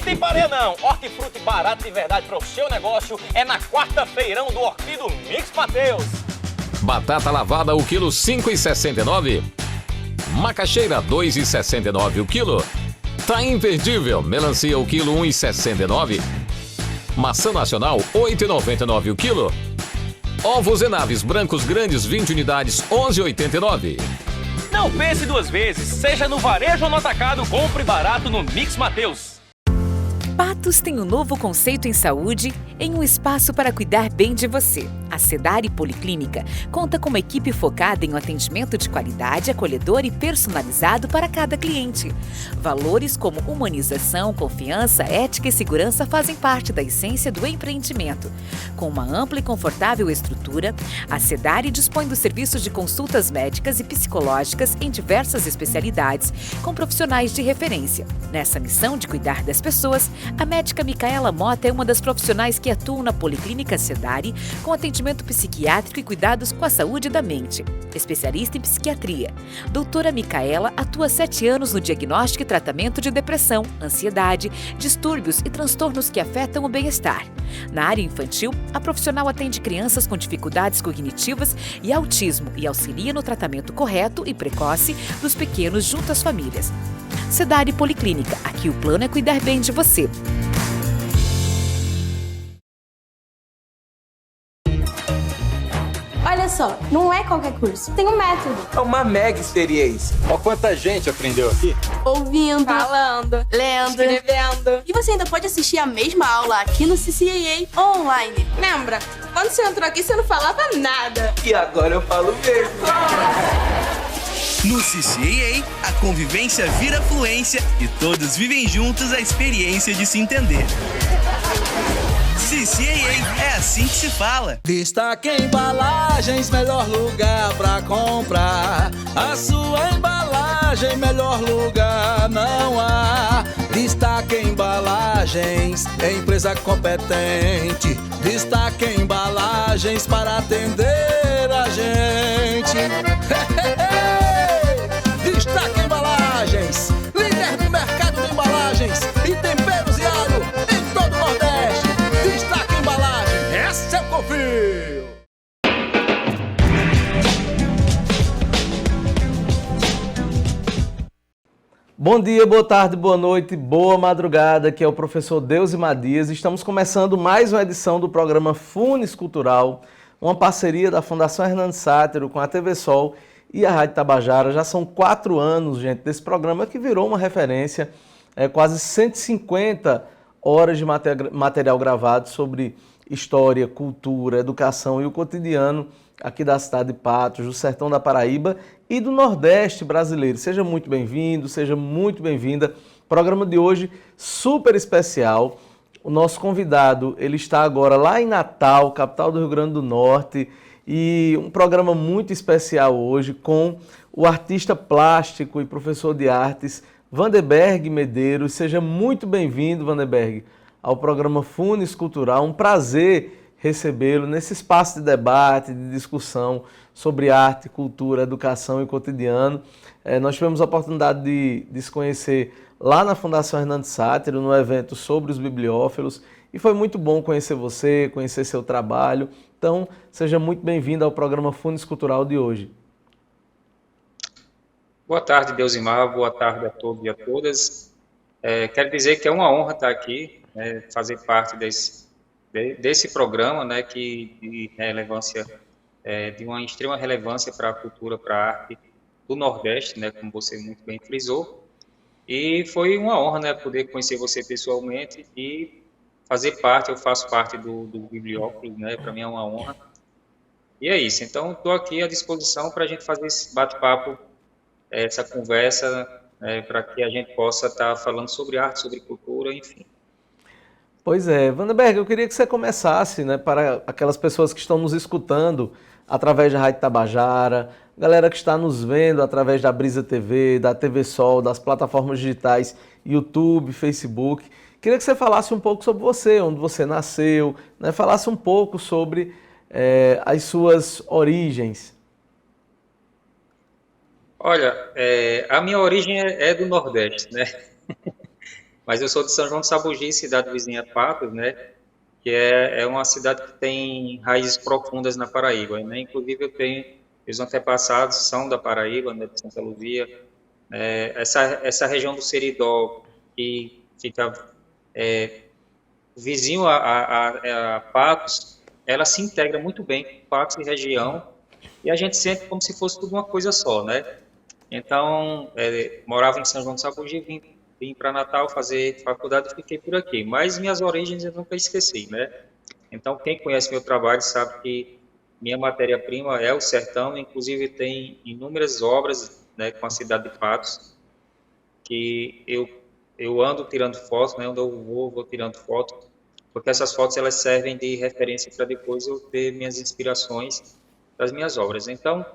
tem pareia não. Hortifruti barato de verdade para o seu negócio é na quarta-feirão do Horti do Mix Mateus. Batata lavada o quilo 5,69. Macaxeira 2,69 o quilo. Tá imperdível, melancia o quilo 1,69. Maçã nacional 8,99 o quilo. Ovos e naves brancos grandes 20 unidades 11,89. Não pense duas vezes, seja no varejo ou no atacado, compre barato no Mix Mateus. Patos tem um novo conceito em saúde, em um espaço para cuidar bem de você. A Sedare Policlínica conta com uma equipe focada em um atendimento de qualidade, acolhedor e personalizado para cada cliente. Valores como humanização, confiança, ética e segurança fazem parte da essência do empreendimento. Com uma ampla e confortável estrutura, a Sedare dispõe dos serviços de consultas médicas e psicológicas em diversas especialidades, com profissionais de referência. Nessa missão de cuidar das pessoas, a médica Micaela Mota é uma das profissionais que atuam na Policlínica Sedare com atendimento psiquiátrico e cuidados com a saúde da mente. Especialista em psiquiatria, doutora Micaela atua há 7 anos no diagnóstico e tratamento de depressão, ansiedade, distúrbios e transtornos que afetam o bem-estar. Na área infantil, a profissional atende crianças com dificuldades cognitivas e autismo e auxilia no tratamento correto e precoce dos pequenos junto às famílias. Sedare Policlínica, aqui o plano é cuidar bem de você. Olha só, não é qualquer curso, tem um método. É uma mega experiência. Olha quanta gente aprendeu aqui. Ouvindo, falando, lendo, escrevendo. E você ainda pode assistir a mesma aula aqui no CCAA online. Lembra? Quando você entrou aqui, você não falava nada. E agora eu falo mesmo. No CCAA, a convivência vira fluência e todos vivem juntos a experiência de se entender. CCAA, é assim que se fala. Destaque Embalagens, melhor lugar pra comprar. A sua embalagem, melhor lugar não há. Destaque Embalagens, é empresa competente. Destaque Embalagens para atender a gente. Destaque Embalagens, líder do mercado de embalagens e temperos e alho em todo o Nordeste. Destaque Embalagem, essa eu confio. Bom dia, boa tarde, boa noite, boa madrugada, aqui é o professor Deusimar Dias. Estamos começando mais uma edição do programa Funes Cultural, uma parceria da Fundação Hernando Sátero com a TV Sol e a Rádio Tabajara. Já são 4 anos, gente, desse programa que virou uma referência, quase 150 horas de material gravado sobre história, cultura, educação e o cotidiano aqui da cidade de Patos, do sertão da Paraíba e do Nordeste brasileiro. Seja muito bem-vindo, seja muito bem-vinda. Programa de hoje super especial. O nosso convidado, ele está agora lá em Natal, capital do Rio Grande do Norte, e um programa muito especial hoje com o artista plástico e professor de artes, Vanderberg Medeiros. Seja muito bem-vindo, Vanderberg, ao programa Funes Cultural. Um prazer recebê-lo nesse espaço de debate, de discussão sobre arte, cultura, educação e cotidiano. Nós tivemos a oportunidade de se conhecer lá na Fundação Hernando Sátero, no evento sobre os bibliófilos, e foi muito bom conhecer você, conhecer seu trabalho. Então, seja muito bem-vindo ao programa Funes Cultural de hoje. Boa tarde, Deusimar, boa tarde a todos e a todas. Quero dizer que é uma honra estar aqui, fazer parte desse programa, que relevância, de uma extrema relevância para a cultura, para a arte do Nordeste, como você muito bem frisou. E foi uma honra, poder conhecer você pessoalmente e fazer parte, eu faço parte do Bibliófilo, para mim é uma honra. E é isso, então estou aqui à disposição para a gente fazer esse bate-papo, essa conversa, para que a gente possa estar falando sobre arte, sobre cultura, enfim. Pois é, Vanderberg, eu queria que você começasse, para aquelas pessoas que estão nos escutando através da Rádio Tabajara, galera que está nos vendo através da Brisa TV, da TV Sol, das plataformas digitais, YouTube, Facebook. Queria que você falasse um pouco sobre você, onde você nasceu, falasse um pouco sobre as suas origens. Olha, a minha origem é do Nordeste, Mas eu sou de São João do Sabugi, cidade vizinha a Patos, né? Que é uma cidade que tem raízes profundas na Paraíba, né? Inclusive meus antepassados são da Paraíba, né, de Santa Luzia. Essa região do Seridó, que fica vizinho a Patos, ela se integra muito bem com Patos e região, e a gente sente como se fosse tudo uma coisa só, né? Então, morava em São João do Sabugi, vim para Natal fazer faculdade e fiquei por aqui. Mas minhas origens eu nunca esqueci, né? Então, quem conhece meu trabalho sabe que minha matéria-prima é o sertão, inclusive tem inúmeras obras, né, com a cidade de Patos, que eu ando tirando fotos, né, onde eu vou tirando fotos, porque essas fotos elas servem de referência para depois eu ter minhas inspirações das minhas obras. Então,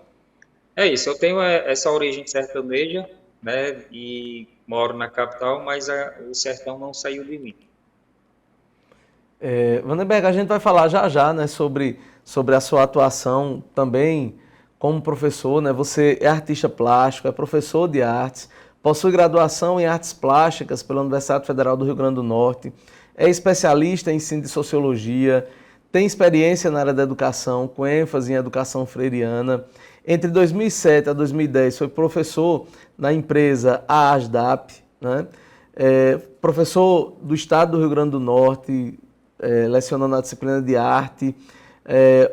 é isso, eu tenho essa origem sertaneja, né, e moro na capital, mas o sertão não saiu de mim. Vandenberg, a gente vai falar já, né, sobre a sua atuação também como professor, né? Você é artista plástico, é professor de artes, possui graduação em artes plásticas pela Universidade Federal do Rio Grande do Norte, é especialista em ensino de sociologia, tem experiência na área da educação, com ênfase em educação freiriana. Entre 2007 a 2010 foi professor na empresa AASDAP, né? Professor do Estado do Rio Grande do Norte, lecionando na disciplina de arte.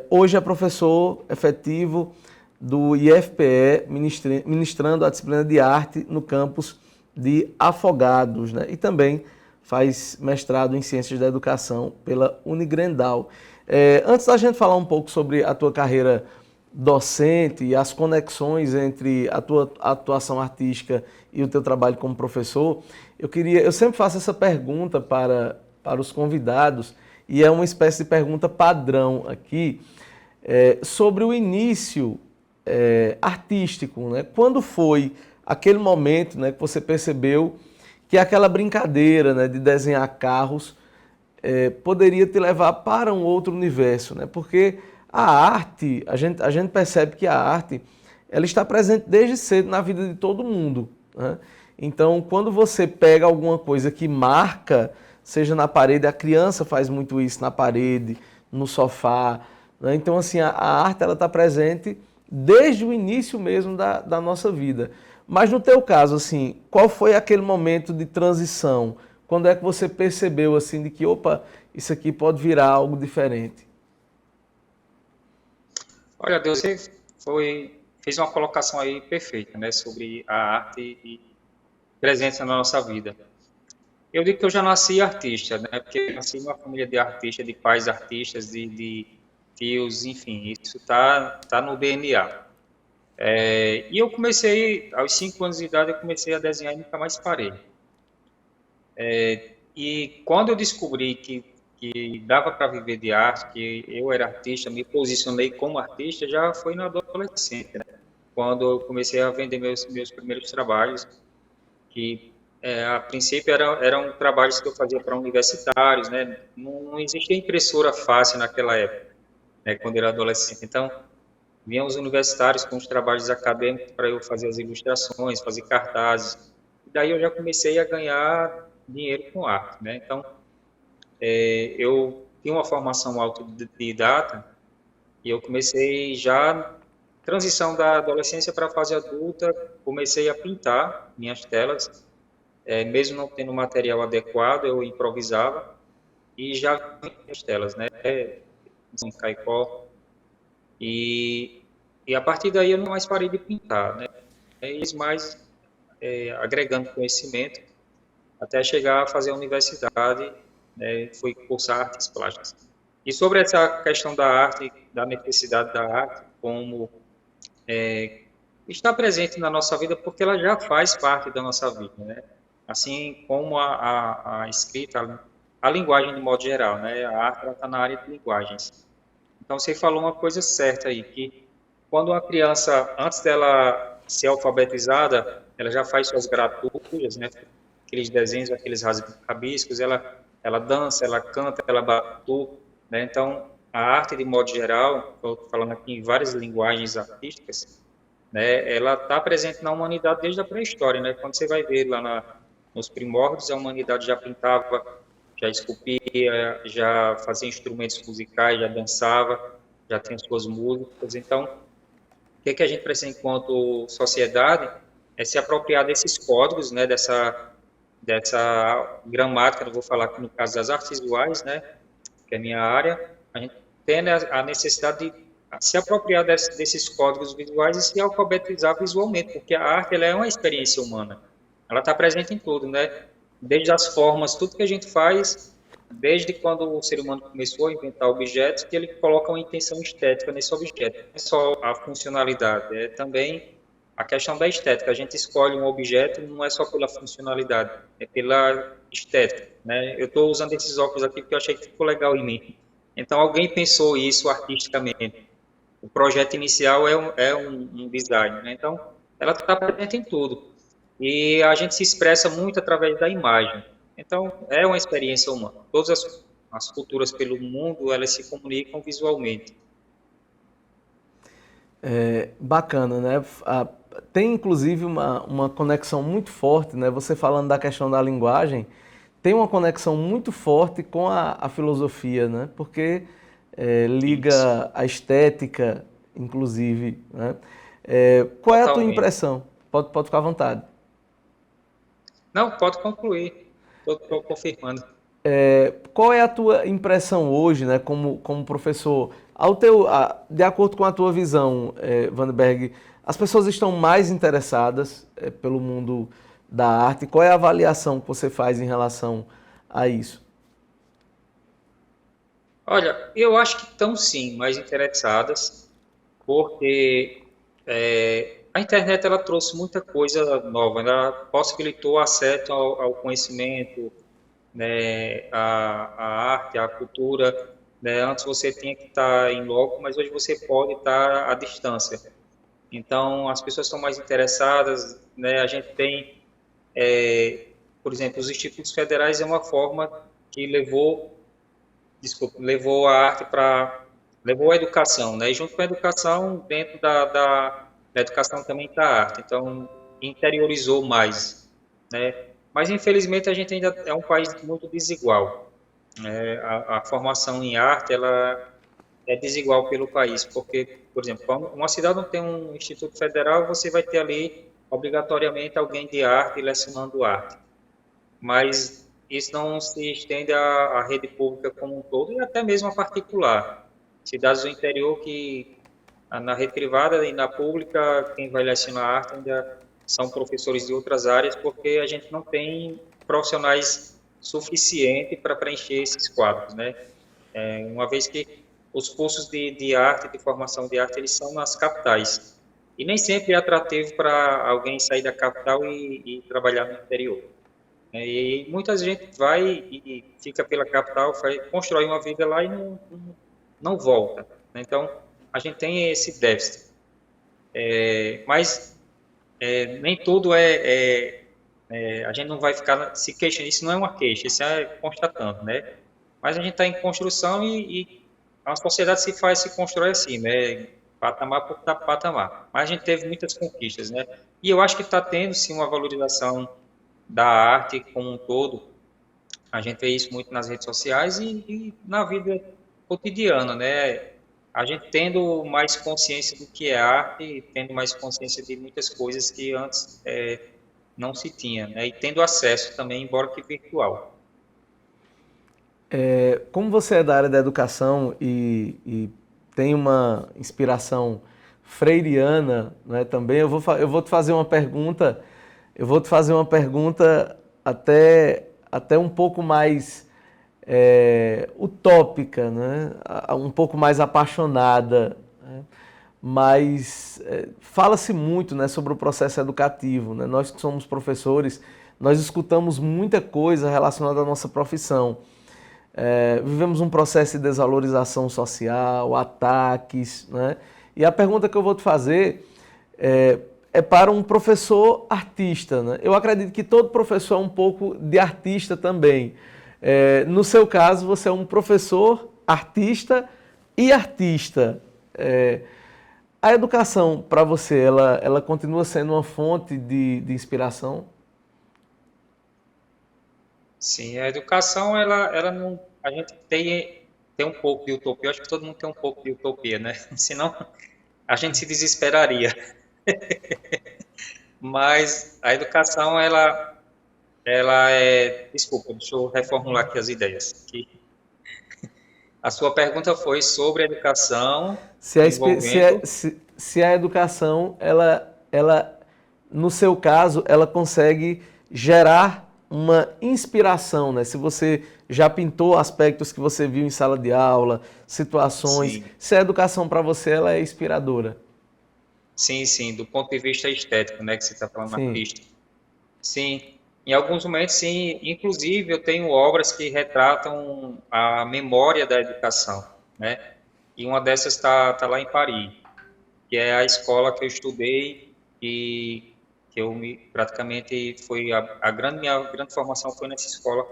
Hoje é professor efetivo do IFPE, ministrando a disciplina de arte no campus de Afogados, né? E também faz mestrado em Ciências da Educação pela Unigrendal. Antes da gente falar um pouco sobre a tua carreira docente e as conexões entre a tua atuação artística e o teu trabalho como professor, eu sempre faço essa pergunta para os convidados, e é uma espécie de pergunta padrão aqui, sobre o início artístico, né? Quando foi aquele momento, né, que você percebeu que aquela brincadeira, né, de desenhar carros poderia te levar para um outro universo, né? Porque a arte, a gente percebe que a arte ela está presente desde cedo na vida de todo mundo, né? Então, quando você pega alguma coisa que marca, seja na parede, a criança faz muito isso na parede, no sofá, né? Então, assim, a arte ela está presente desde o início mesmo da nossa vida. Mas no teu caso, assim, qual foi aquele momento de transição? Quando é que você percebeu, assim, de que, opa, isso aqui pode virar algo diferente? Olha, Deus, você fez uma colocação aí perfeita, né, sobre a arte e presença na nossa vida. Eu digo que eu já nasci artista, né, porque eu nasci numa família de artistas, de pais artistas, de tios, enfim, isso tá no DNA. E eu comecei, aos 5 anos de idade, eu comecei a desenhar e nunca mais parei. E quando eu descobri que dava para viver de arte, que eu era artista, me posicionei como artista, já foi na adolescência, né? Quando eu comecei a vender meus primeiros trabalhos, que a princípio eram trabalhos que eu fazia para universitários, né? Não existia impressora fácil naquela época, né? Quando eu era adolescente. Então, vinham os universitários com os trabalhos acadêmicos para eu fazer as ilustrações, fazer cartazes. E daí eu já comecei a ganhar dinheiro com arte, né? Então, eu tinha uma formação autodidata e eu comecei já, transição da adolescência para a fase adulta, comecei a pintar minhas telas, mesmo não tendo material adequado, eu improvisava e já vi as telas, né? Em Caicó. E a partir daí eu não mais parei de pintar, né? Mais agregando conhecimento até chegar a fazer a universidade, né? Fui cursar artes plásticas. E sobre essa questão da arte, da necessidade da arte, como está presente na nossa vida, porque ela já faz parte da nossa vida, né? Assim como a escrita, a linguagem de modo geral, né? A arte está na área de linguagens. Então, você falou uma coisa certa aí, que quando uma criança, antes dela ser alfabetizada, ela já faz suas graturas, né? Aqueles desenhos, aqueles rabiscos, ela dança, ela canta, ela batuca, né? Então, a arte, de modo geral, estou falando aqui em várias linguagens artísticas, né? Ela está presente na humanidade desde a pré-história, né? Quando você vai ver lá nos primórdios, a humanidade já pintava, já esculpia, já fazia instrumentos musicais, já dançava, já tinha suas músicas. Então, o que a gente precisa enquanto sociedade é se apropriar desses códigos, né, dessa gramática, eu vou falar aqui no caso das artes visuais, né, que é a minha área, a gente tem a necessidade de se apropriar desses códigos visuais e se alfabetizar visualmente, porque a arte ela é uma experiência humana, ela está presente em tudo, né, desde as formas, tudo que a gente faz, desde quando o ser humano começou a inventar objetos, que ele coloca uma intenção estética nesse objeto, não é só a funcionalidade, é também a questão da estética. A gente escolhe um objeto não é só pela funcionalidade, é pela estética, né? Eu estou usando esses óculos aqui porque eu achei que ficou legal em mim. Então, alguém pensou isso artisticamente. O projeto inicial é um design, né? Então, ela está presente em tudo. E a gente se expressa muito através da imagem. Então, é uma experiência humana. Todas as culturas pelo mundo, elas se comunicam visualmente. Bacana, né? Tem inclusive uma conexão muito forte, né? Você falando da questão da linguagem, tem uma conexão muito forte com a filosofia, né? Porque liga a estética, inclusive, né? Qual é a tua impressão? Pode ficar à vontade. Não, pode concluir. Estou confirmando. Qual é a tua impressão hoje, né, como professor? De acordo com a tua visão, Vandenberg, as pessoas estão mais interessadas pelo mundo da arte? Qual é a avaliação que você faz em relação a isso? Olha, eu acho que estão sim mais interessadas, porque a internet ela trouxe muita coisa nova, ela possibilitou acesso ao conhecimento, né, a arte, a cultura, né? Antes você tinha que estar em loco, mas hoje você pode estar à distância. Então, as pessoas estão mais interessadas, né? A gente tem, por exemplo, os institutos federais é uma forma que levou a arte levou a educação, né? E junto com a educação, dentro da educação também está a arte. Então, interiorizou mais, né? Mas, infelizmente, a gente ainda é um país muito desigual. A formação em arte, ela é desigual pelo país, porque, por exemplo, quando uma cidade não tem um instituto federal, você vai ter ali, obrigatoriamente, alguém de arte lecionando arte. Mas isso não se estende à rede pública como um todo, e até mesmo à particular. Cidades do interior que, na rede privada e na pública, quem vai lecionar arte ainda são professores de outras áreas, porque a gente não tem profissionais suficientes para preencher esses quadros, né? Uma vez que os cursos de arte, de formação de arte, eles são nas capitais. E nem sempre é atrativo para alguém sair da capital e trabalhar no interior. E muita gente vai e fica pela capital, constrói uma vida lá e não volta. Então, a gente tem esse déficit. Mas nem tudo a gente não vai ficar se queixando, isso não é uma queixa, isso é constatando, né? Mas a gente está em construção e a sociedade se constrói assim, né? Patamar por patamar. Mas a gente teve muitas conquistas, né? E eu acho que está tendo, sim, uma valorização da arte como um todo. A gente vê isso muito nas redes sociais e na vida cotidiana, né? A gente tendo mais consciência do que é arte, tendo mais consciência de muitas coisas que antes não se tinha, né? E tendo acesso também, embora que virtual. Como você é da área da educação e tem uma inspiração freiriana, né, também, eu vou te fazer uma pergunta. Eu vou te fazer uma pergunta até um pouco mais utópica, né? Um pouco mais apaixonada, né? Mas fala-se muito, né, sobre o processo educativo, né? Nós que somos professores, nós escutamos muita coisa relacionada à nossa profissão. Vivemos um processo de desvalorização social, ataques, né? E a pergunta que eu vou te fazer é para um professor artista, né? Eu acredito que todo professor é um pouco de artista também. No seu caso, você é um professor, artista e artista. A educação, para você, ela continua sendo uma fonte de inspiração? Sim, a educação, ela não. A gente tem um pouco de utopia, eu acho que todo mundo tem um pouco de utopia, né? Senão a gente se desesperaria. Mas a educação, ela é. Desculpa, deixa eu reformular aqui as ideias. A sua pergunta foi sobre a educação envolvendo. Se a educação, no seu caso, ela consegue gerar uma inspiração, né? Se você já pintou aspectos que você viu em sala de aula, situações, Sim. se a educação para você ela é inspiradora. Sim, sim, do ponto de vista estético, né, que você está falando Sim. artístico. Sim, em alguns momentos, sim. Inclusive, eu tenho obras que retratam a memória da educação, né? E uma dessas está lá em Paris, que é a escola que eu estudei e que praticamente foi minha grande formação foi nessa escola,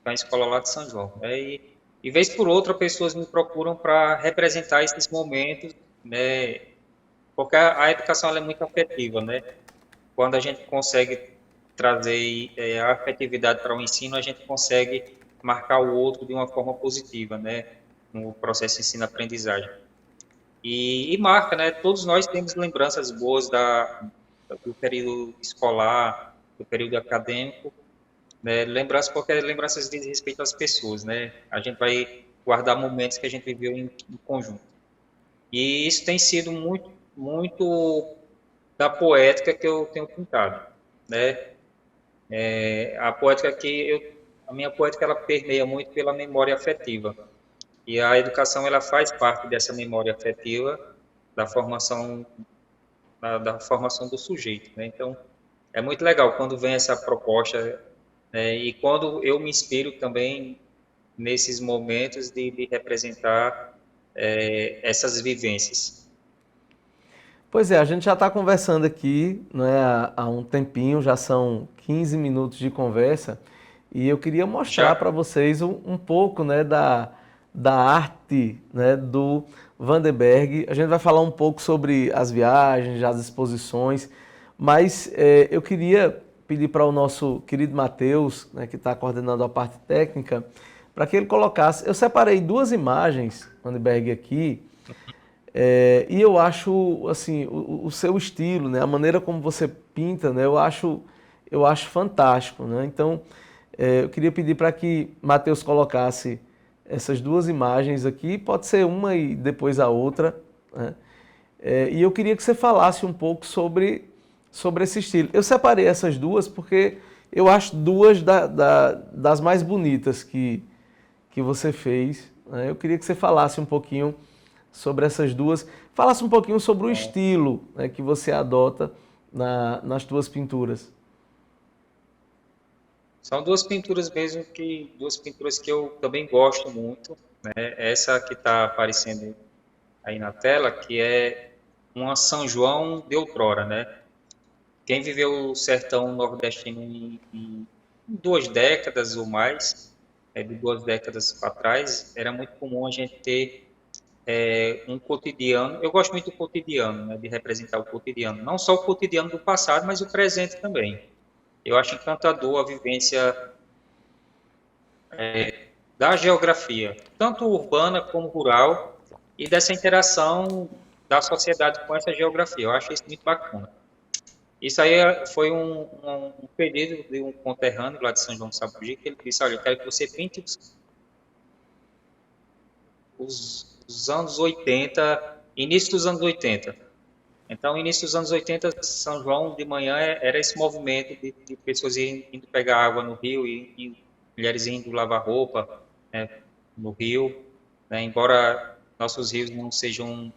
na escola lá de São João. Né? E vez por outra, pessoas me procuram para representar esses momentos, né? Porque a educação ela é muito afetiva, né? Quando a gente consegue trazer a afetividade para o ensino, a gente consegue marcar o outro de uma forma positiva, né? No processo de ensino-aprendizagem. E marca, né? Todos nós temos lembranças boas do período escolar, do período acadêmico, né? Lembranças dizem respeito às pessoas, né? A gente vai guardar momentos que a gente viveu em conjunto. E isso tem sido muito da poética que eu tenho pintado, né? A minha poética ela permeia muito pela memória afetiva. E a educação ela faz parte dessa memória afetiva da formação do sujeito, né? Então é muito legal quando vem essa proposta, né? E quando eu me inspiro também nesses momentos de representar essas vivências. Pois é, a gente já está conversando aqui, né, há um tempinho, já são 15 minutos de conversa, e eu queria mostrar para vocês um pouco, né, da arte, né, do Vandenberg. A gente vai falar um pouco sobre as viagens, as exposições, mas eu queria pedir para o nosso querido Matheus, né, que está coordenando a parte técnica, para que ele colocasse. Eu separei 2 imagens, Vandenberg, aqui, e eu acho assim o seu estilo, né, a maneira como você pinta, né, eu acho fantástico, né? Então eu queria pedir para que Matheus colocasse essas 2 imagens aqui, pode ser uma e depois a outra, né? E eu queria que você falasse um pouco sobre esse estilo. Eu separei essas 2 porque eu acho 2 das mais bonitas que você fez, né? Eu queria que você falasse um pouquinho sobre essas 2, falasse um pouquinho sobre o estilo, né, que você adota nas tuas pinturas. São 2 pinturas mesmo, 2 pinturas que eu também gosto muito, né? Essa que está aparecendo aí na tela, que é uma São João de outrora, né? Quem viveu o sertão nordestino em 2 décadas ou mais, de 2 décadas para trás, era muito comum a gente ter um cotidiano. Eu gosto muito do cotidiano, né, de representar o cotidiano, não só o cotidiano do passado, mas o presente também. Eu acho encantador a vivência da geografia, tanto urbana como rural, e dessa interação da sociedade com essa geografia. Eu acho isso muito bacana. Isso aí foi um pedido de um conterrâneo lá de São João do Sapugi, que ele disse: olha, eu quero que você pinte os anos 80, início dos anos 80. Então, início dos anos 80, São João de manhã era esse movimento de pessoas indo pegar água no rio e mulheres indo lavar roupa, né, no rio, né, embora nossos rios não sejam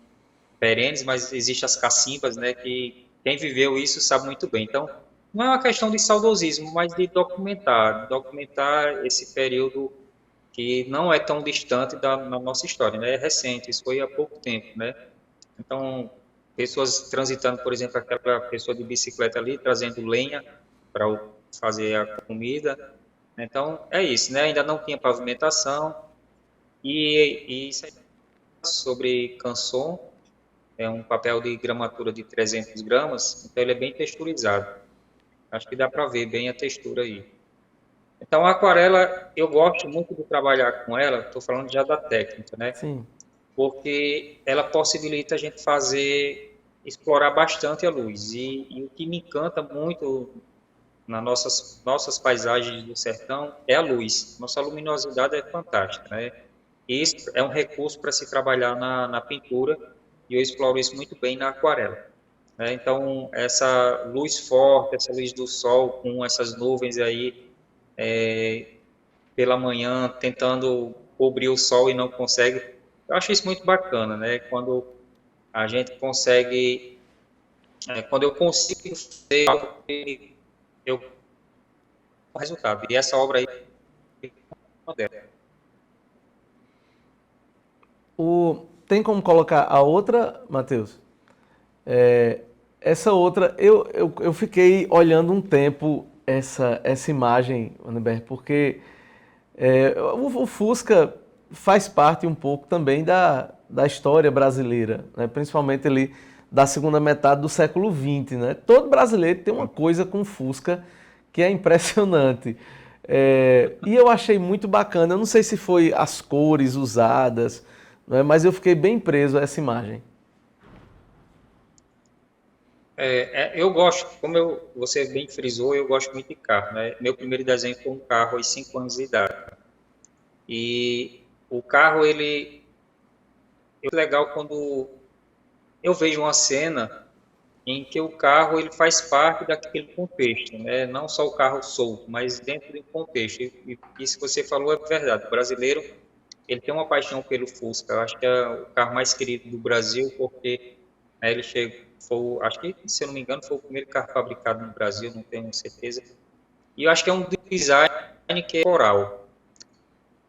perenes, mas existem as cacimbas, né, que quem viveu isso sabe muito bem. Então, não é uma questão de saudosismo, mas de documentar esse período que não é tão distante na nossa história, né? É recente, isso foi há pouco tempo, né? Então, pessoas transitando, por exemplo, aquela pessoa de bicicleta ali, trazendo lenha para fazer a comida. Então, é isso, né? Ainda não tinha pavimentação. E isso aí sobre canson, é um papel de gramatura de 300 gramas, então ele é bem texturizado. Acho que dá para ver bem a textura aí. Então, a aquarela, eu gosto muito de trabalhar com ela, estou falando já da técnica, né? Sim. Porque ela possibilita a gente explorar bastante a luz. E o que me encanta muito nas nossas paisagens do sertão é a luz. Nossa luminosidade é fantástica, né? E isso é um recurso para se trabalhar na pintura, e eu exploro isso muito bem na aquarela. Né? Então, essa luz forte, essa luz do sol com essas nuvens aí pela manhã, tentando cobrir o sol e não consegue, eu acho isso muito bacana, né? Quando a gente consegue, quando eu consigo fazer algo que eu o resultado. E essa obra aí é uma delas. Tem como colocar a outra, Matheus? Essa outra, eu fiquei olhando um tempo essa imagem, Wanderberg, porque o Fusca faz parte um pouco também da história brasileira, né? Principalmente ali da segunda metade do século XX, né? Todo brasileiro tem uma coisa com Fusca que é impressionante. E eu achei muito bacana, eu não sei se foi as cores usadas, né? Mas eu fiquei bem preso a essa imagem. Eu gosto, como você bem frisou, eu gosto muito de carro, né? Meu primeiro desenho foi um carro aos 5 anos de idade. E o carro, é legal quando eu vejo uma cena em que o carro ele faz parte daquele contexto, né? Não só o carro solto, mas dentro de um contexto. E isso que você falou é verdade. O brasileiro ele tem uma paixão pelo Fusca. Eu acho que é o carro mais querido do Brasil, porque ele acho que, se eu não me engano, foi o primeiro carro fabricado no Brasil, não tenho certeza. E eu acho que é um design que é oral.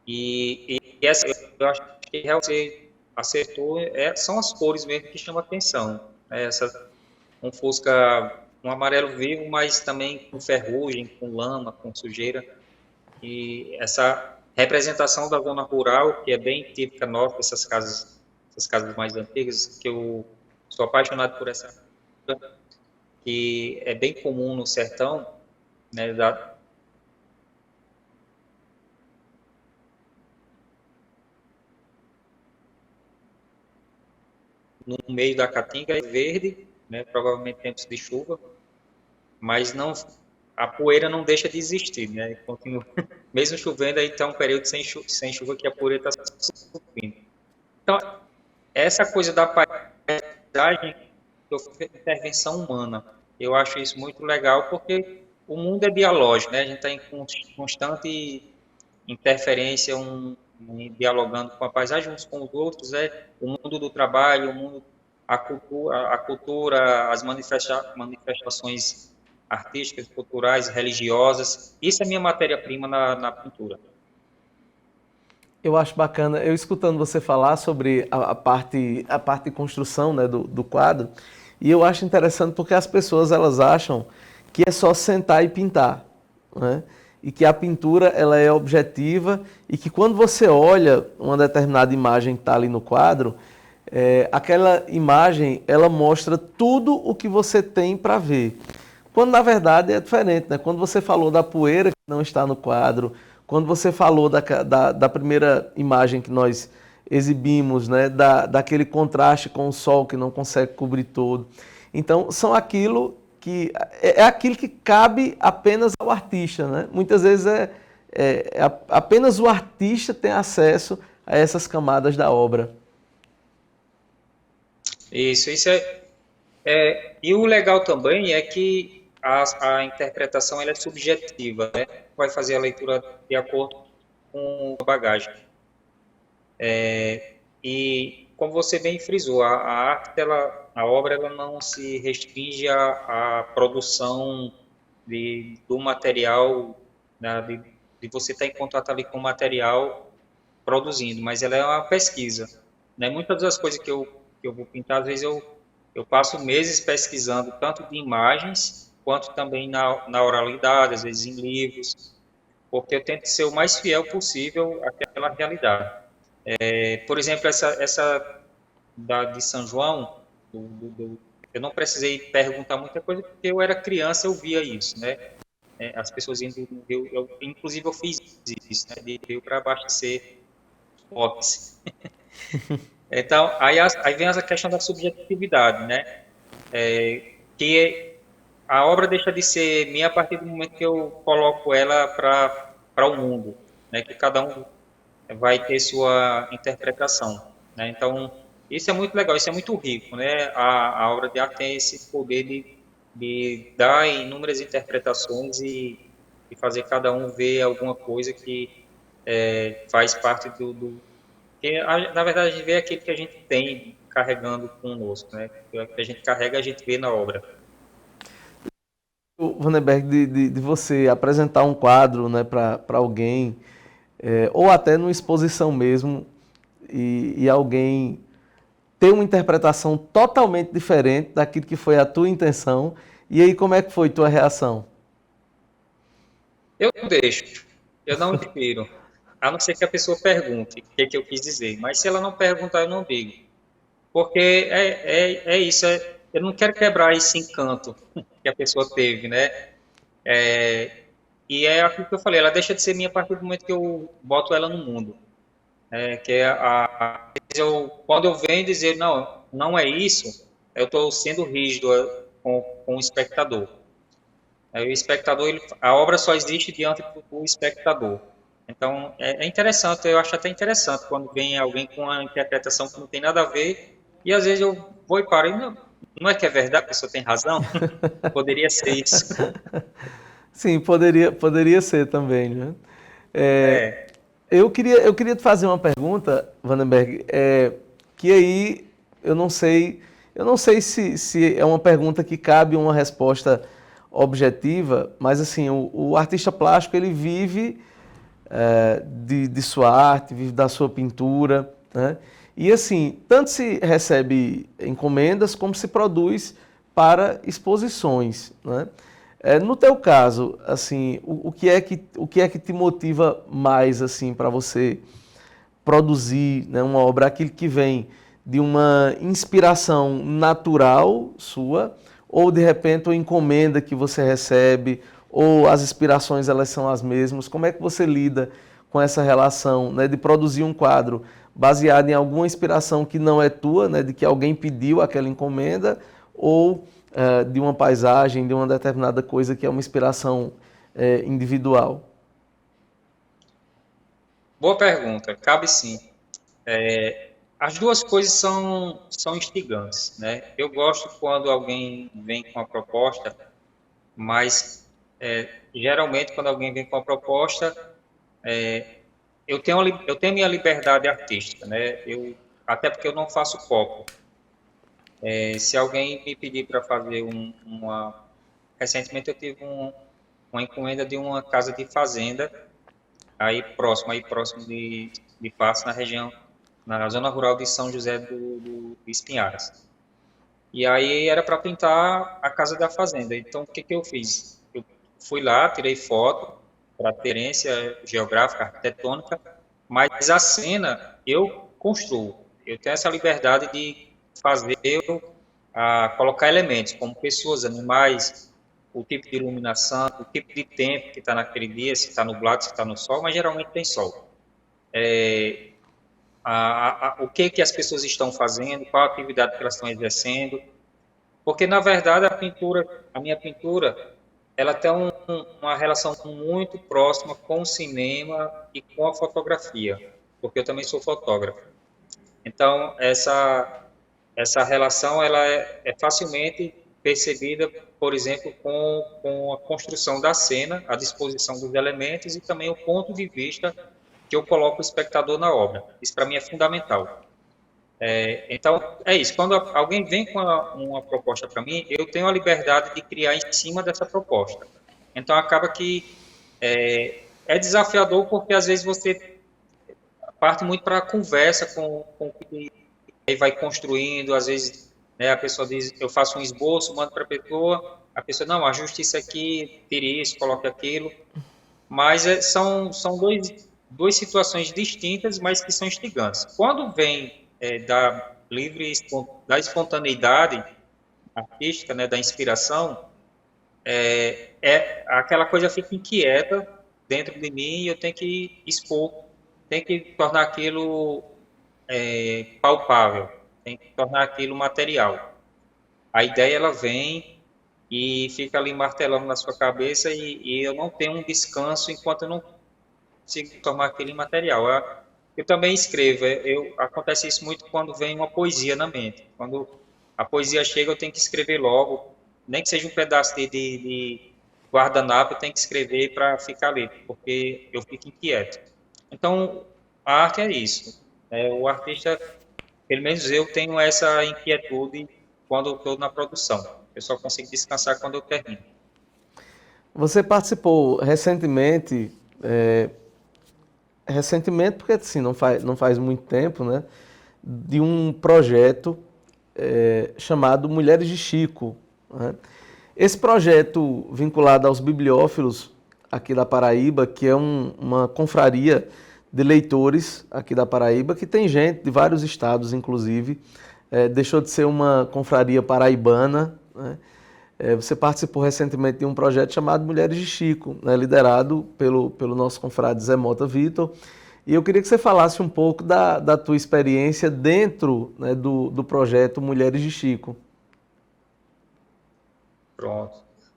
E essa, eu acho que você acertou, são as cores mesmo que chamam a atenção. Um Fusca, um amarelo vivo, mas também com ferrugem, com lama, com sujeira. E essa representação da zona rural, que é bem típica nossa, essas casas mais antigas, que eu sou apaixonado por essa, que é bem comum no sertão, né, no meio da caatinga é verde, né, provavelmente tempos de chuva, mas a poeira não deixa de existir, né, continua, mesmo chovendo, aí está um período sem chuva que a poeira está subindo. Então, essa coisa da paisagem, intervenção humana, eu acho isso muito legal, porque o mundo é biológico, né, a gente está em constante interferência, dialogando com a paisagem uns com os outros, o mundo do trabalho, a cultura, as manifestações artísticas, culturais, religiosas. Isso é minha matéria-prima na pintura. Eu acho bacana, eu escutando você falar sobre a parte de construção, né, do quadro, e eu acho interessante porque as pessoas elas acham que é só sentar e pintar, né? E que a pintura ela é objetiva e que quando você olha uma determinada imagem que está ali no quadro, aquela imagem ela mostra tudo o que você tem para ver. Quando na verdade é diferente, né? Quando você falou da poeira que não está no quadro, quando você falou da primeira imagem que nós exibimos, né? Daquele contraste com o sol que não consegue cobrir todo. Então são aquilo que cabe apenas ao artista, né? Muitas vezes apenas o artista tem acesso a essas camadas da obra. Isso e o legal também é que a interpretação ela é subjetiva, né? Vai fazer a leitura de acordo com a bagagem. E como você bem frisou, a arte, a obra ela não se restringe à produção do material, né, de você estar em contato ali com o material produzindo, mas ela é uma pesquisa. Né? Muitas das coisas que eu vou pintar, às vezes eu passo meses pesquisando, tanto de imagens, quanto também na oralidade, às vezes em livros, porque eu tento ser o mais fiel possível àquela realidade. Por exemplo, essa de São João, eu não precisei perguntar muita coisa, porque eu era criança, eu via isso, né? as pessoas indo no rio, inclusive eu fiz isso, né, de rio para abastecer box. Então, aí vem essa questão da subjetividade, né, que a obra deixa de ser minha a partir do momento que eu coloco ela para o mundo, né, que cada um vai ter sua interpretação, né? Então, isso é muito legal, isso é muito rico, né? A obra de arte tem esse poder de dar inúmeras interpretações e fazer cada um ver alguma coisa que faz parte que, na verdade, a gente vê aquilo que a gente tem carregando conosco, né? O que a gente carrega, a gente vê na obra. Vandenberg, de você apresentar um quadro, né, para alguém, ou até numa exposição mesmo, e alguém ter uma interpretação totalmente diferente daquilo que foi a tua intenção, e aí como é que foi tua reação? Eu deixo, eu não tiro, a não ser que a pessoa pergunte o que eu quis dizer, mas se ela não perguntar, eu não digo, porque é isso, eu não quero quebrar esse encanto que a pessoa teve, né? E é aquilo que eu falei, ela deixa de ser minha a partir do momento que eu boto ela no mundo. Quando eu venho dizer, não é isso, eu estou sendo rígido com o espectador. O espectador, a obra só existe diante do espectador. Então, é interessante, eu acho até interessante quando vem alguém com uma interpretação que não tem nada a ver, e às vezes eu vou e paro, e não é que é verdade, a pessoa tem razão? Poderia ser isso. Sim, poderia ser também, né? Eu queria te fazer uma pergunta, Vandenberg, que aí eu não sei se é uma pergunta que cabe uma resposta objetiva, mas assim, o artista plástico, ele vive de sua arte, vive da sua pintura, né? E assim, tanto se recebe encomendas como se produz para exposições, né? No teu caso, assim, o que é que te motiva mais assim para você produzir, né, uma obra, aquilo que vem de uma inspiração natural sua, ou de repente uma encomenda que você recebe, ou as inspirações elas são as mesmas? Como é que você lida com essa relação, né, de produzir um quadro baseado em alguma inspiração que não é tua, né, de que alguém pediu aquela encomenda, ou de uma paisagem, de uma determinada coisa que é uma inspiração individual? Boa pergunta, cabe sim. As duas coisas são instigantes, né? Eu gosto quando alguém vem com uma proposta, mas geralmente quando alguém vem com uma proposta, eu tenho minha liberdade artística, né? Até porque eu não faço copo. Se alguém me pedir para fazer recentemente eu tive uma encomenda de uma casa de fazenda aí próximo de Passo, na zona rural de São José do Espinharas. E aí era para pintar a casa da fazenda. Então o que eu fiz? Eu fui lá, tirei foto para referência geográfica, arquitetônica, mas a cena eu construo. Eu tenho essa liberdade de fazer, colocar elementos, como pessoas, animais, o tipo de iluminação, o tipo de tempo que está naquele dia, se está nublado, se está no sol, mas geralmente tem sol. O que as pessoas estão fazendo, qual a atividade que elas estão exercendo, porque, na verdade, a minha pintura, ela tem uma relação muito próxima com o cinema e com a fotografia, porque eu também sou fotógrafo. Então, essa relação ela é facilmente percebida, por exemplo, com a construção da cena, a disposição dos elementos e também o ponto de vista que eu coloco o espectador na obra. Isso, para mim, é fundamental. Então, é isso. Quando alguém vem com uma proposta para mim, eu tenho a liberdade de criar em cima dessa proposta. Então, acaba que é desafiador, porque, às vezes, você parte muito para a conversa com o que vai construindo, às vezes, né, a pessoa diz, eu faço um esboço, mando para a pessoa, não, ajuste isso aqui, tire isso, coloque aquilo, mas são duas situações distintas, mas que são instigantes. Quando vem da espontaneidade artística, né, da inspiração, aquela coisa fica inquieta dentro de mim e eu tenho que expor, tenho que tornar aquilo palpável, tenho que tornar aquilo material. A ideia ela vem e fica ali martelando na sua cabeça e eu não tenho um descanso enquanto eu não consigo tornar aquilo em material. Eu também escrevo, acontece isso muito quando vem uma poesia na mente. Quando a poesia chega, eu tenho que escrever logo, nem que seja um pedaço de guardanapo, eu tenho que escrever para ficar ali, porque eu fico inquieto. Então, a arte é isso. O artista, pelo menos eu tenho essa inquietude quando eu estou na produção. Eu só consigo descansar quando eu termino. Você participou recentemente, porque assim, não faz muito tempo, né, de um projeto chamado Mulheres de Chico, né? Esse projeto vinculado aos bibliófilos aqui da Paraíba, que é uma confraria de leitores aqui da Paraíba, que tem gente de vários estados, inclusive, deixou de ser uma confraria paraibana, né? Você participou recentemente de um projeto chamado Mulheres de Chico, né, liderado pelo nosso confrade Zé Mota Vitor, e eu queria que você falasse um pouco da tua experiência dentro, né, do projeto Mulheres de Chico. Pronto,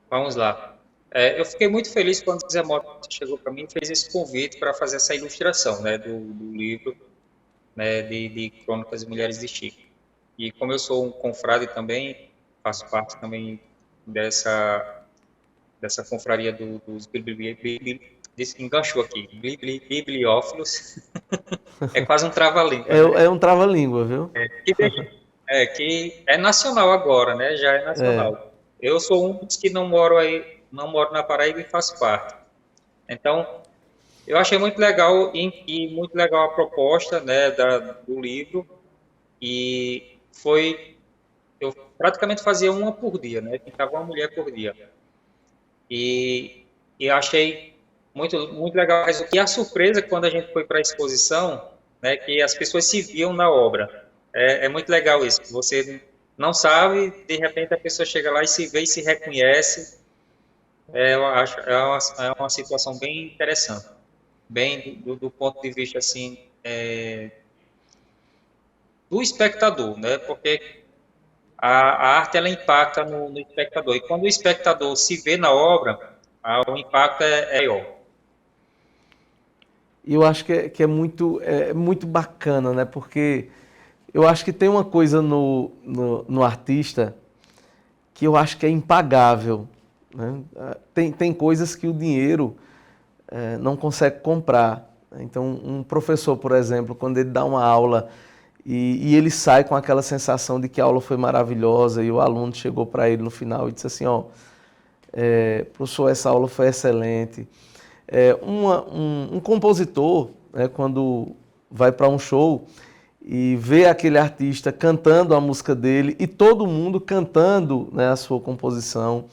vamos lá. Eu fiquei muito feliz quando o Zé Mota chegou para mim e fez esse convite para fazer essa ilustração, né, do livro, né, de Crônicas de Mulheres de Chico. E como eu sou um confrade também, faço parte também dessa confraria dos enganchou aqui, bibliófilos. É quase um trava-língua. É um trava-língua, viu? Que é nacional agora, né? Já é nacional. Eu sou um dos que não moro na Paraíba e faço parte. Então, eu achei muito legal e muito legal a proposta, né, do livro. E eu praticamente fazia uma por dia, né? Pintava uma mulher por dia. E achei muito, muito legal. E a surpresa quando a gente foi para a exposição, né, que as pessoas se viam na obra. É muito legal isso. Você não sabe, de repente a pessoa chega lá e se vê e se reconhece. Eu acho uma situação bem interessante, bem do ponto de vista assim do espectador, né? Porque a arte ela impacta no espectador e quando o espectador se vê na obra, o impacto é maior. E eu acho que é muito bacana, né? Porque eu acho que tem uma coisa no artista que eu acho que é impagável, né? Tem coisas que o dinheiro não consegue comprar. Então, um professor, por exemplo, quando ele dá uma aula e ele sai com aquela sensação de que a aula foi maravilhosa e o aluno chegou para ele no final e disse assim, professor, essa aula foi excelente. Um compositor, né, quando vai para um show e vê aquele artista cantando a música dele e todo mundo cantando, né, a sua composição.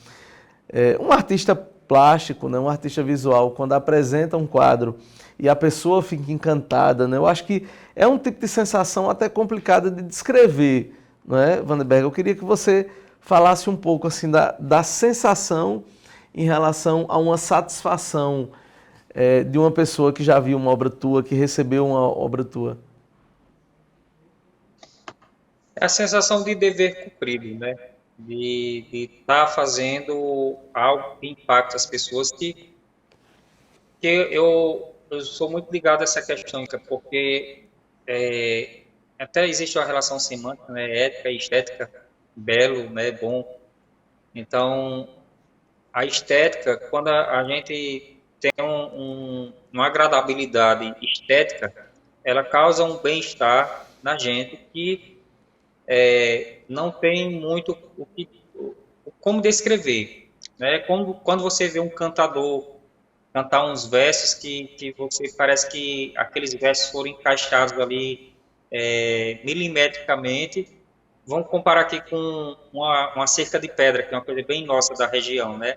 Um artista plástico, né, um artista visual, quando apresenta um quadro e a pessoa fica encantada, né, eu acho que é um tipo de sensação até complicada de descrever, não é, Vanderberg? Eu queria que você falasse um pouco assim, da sensação em relação a uma satisfação de uma pessoa que já viu uma obra tua, que recebeu uma obra tua. É a sensação de dever cumprido, né? De estar fazendo algo que impacta as pessoas, que eu sou muito ligado a essa questão, porque até existe uma relação semântica, né? Ética e estética, belo, né? Bom. Então, a estética, quando a gente tem uma agradabilidade estética, ela causa um bem-estar na gente que não tem muito como descrever, né? Quando você vê um cantador cantar uns versos que você parece que aqueles versos foram encaixados ali milimetricamente. Vamos comparar aqui com uma cerca de pedra, que é uma coisa bem nossa da região, né?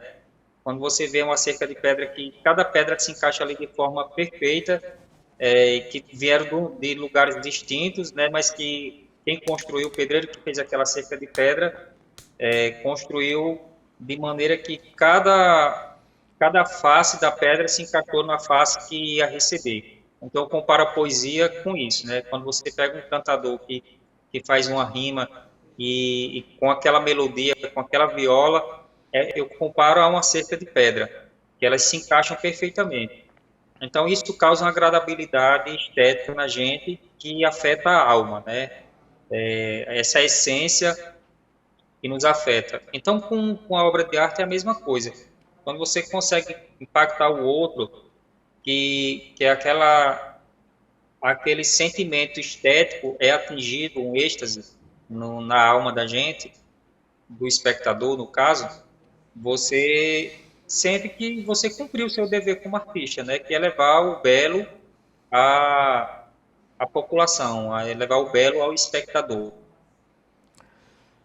Quando você vê uma cerca de pedra que cada pedra se encaixa ali de forma perfeita, que vieram de lugares distintos, né? Mas que quem construiu, o pedreiro que fez aquela cerca de pedra, construiu de maneira que cada face da pedra se encaixou na face que ia receber. Então, eu comparo a poesia com isso, né? Quando você pega um cantador que faz uma rima e com aquela melodia, com aquela viola, eu comparo a uma cerca de pedra, que elas se encaixam perfeitamente. Então, isso causa uma agradabilidade estética na gente que afeta a alma, né? Essa essência que nos afeta. Então, com a obra de arte é a mesma coisa. Quando você consegue impactar o outro, que é aquele sentimento estético é atingido, um êxtase na alma da gente, do espectador, no caso, você sente que você cumpriu o seu dever como artista, né? Que é levar o belo à população, é levar o belo ao espectador.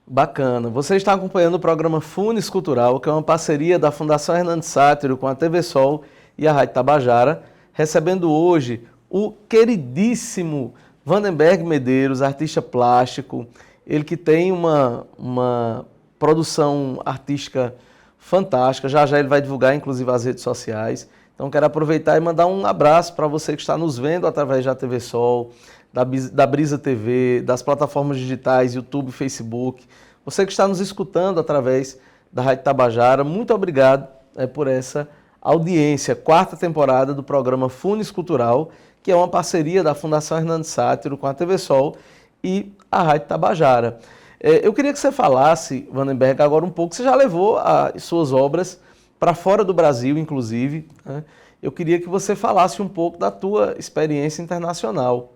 Bacana. Você está acompanhando o programa Funes Cultural, que é uma parceria da Fundação Hernando Sátiro com a TV Sol e a Rádio Tabajara, recebendo hoje o queridíssimo Vandenberg Medeiros, artista plástico, ele que tem uma produção artística fantástica, já ele vai divulgar inclusive as redes sociais. Então quero aproveitar e mandar um abraço para você que está nos vendo através da TV Sol, da Brisa TV, das plataformas digitais, YouTube, Facebook. Você que está nos escutando através da Rádio Tabajara, muito obrigado por essa audiência. 4ª temporada do programa Funes Cultural, que é uma parceria da Fundação Hernando Sátiro com a TV Sol e a Rádio Tabajara. Eu queria que você falasse, Vandenberg, agora um pouco, você já levou as suas obras para fora do Brasil, inclusive, né? Eu queria que você falasse um pouco da tua experiência internacional.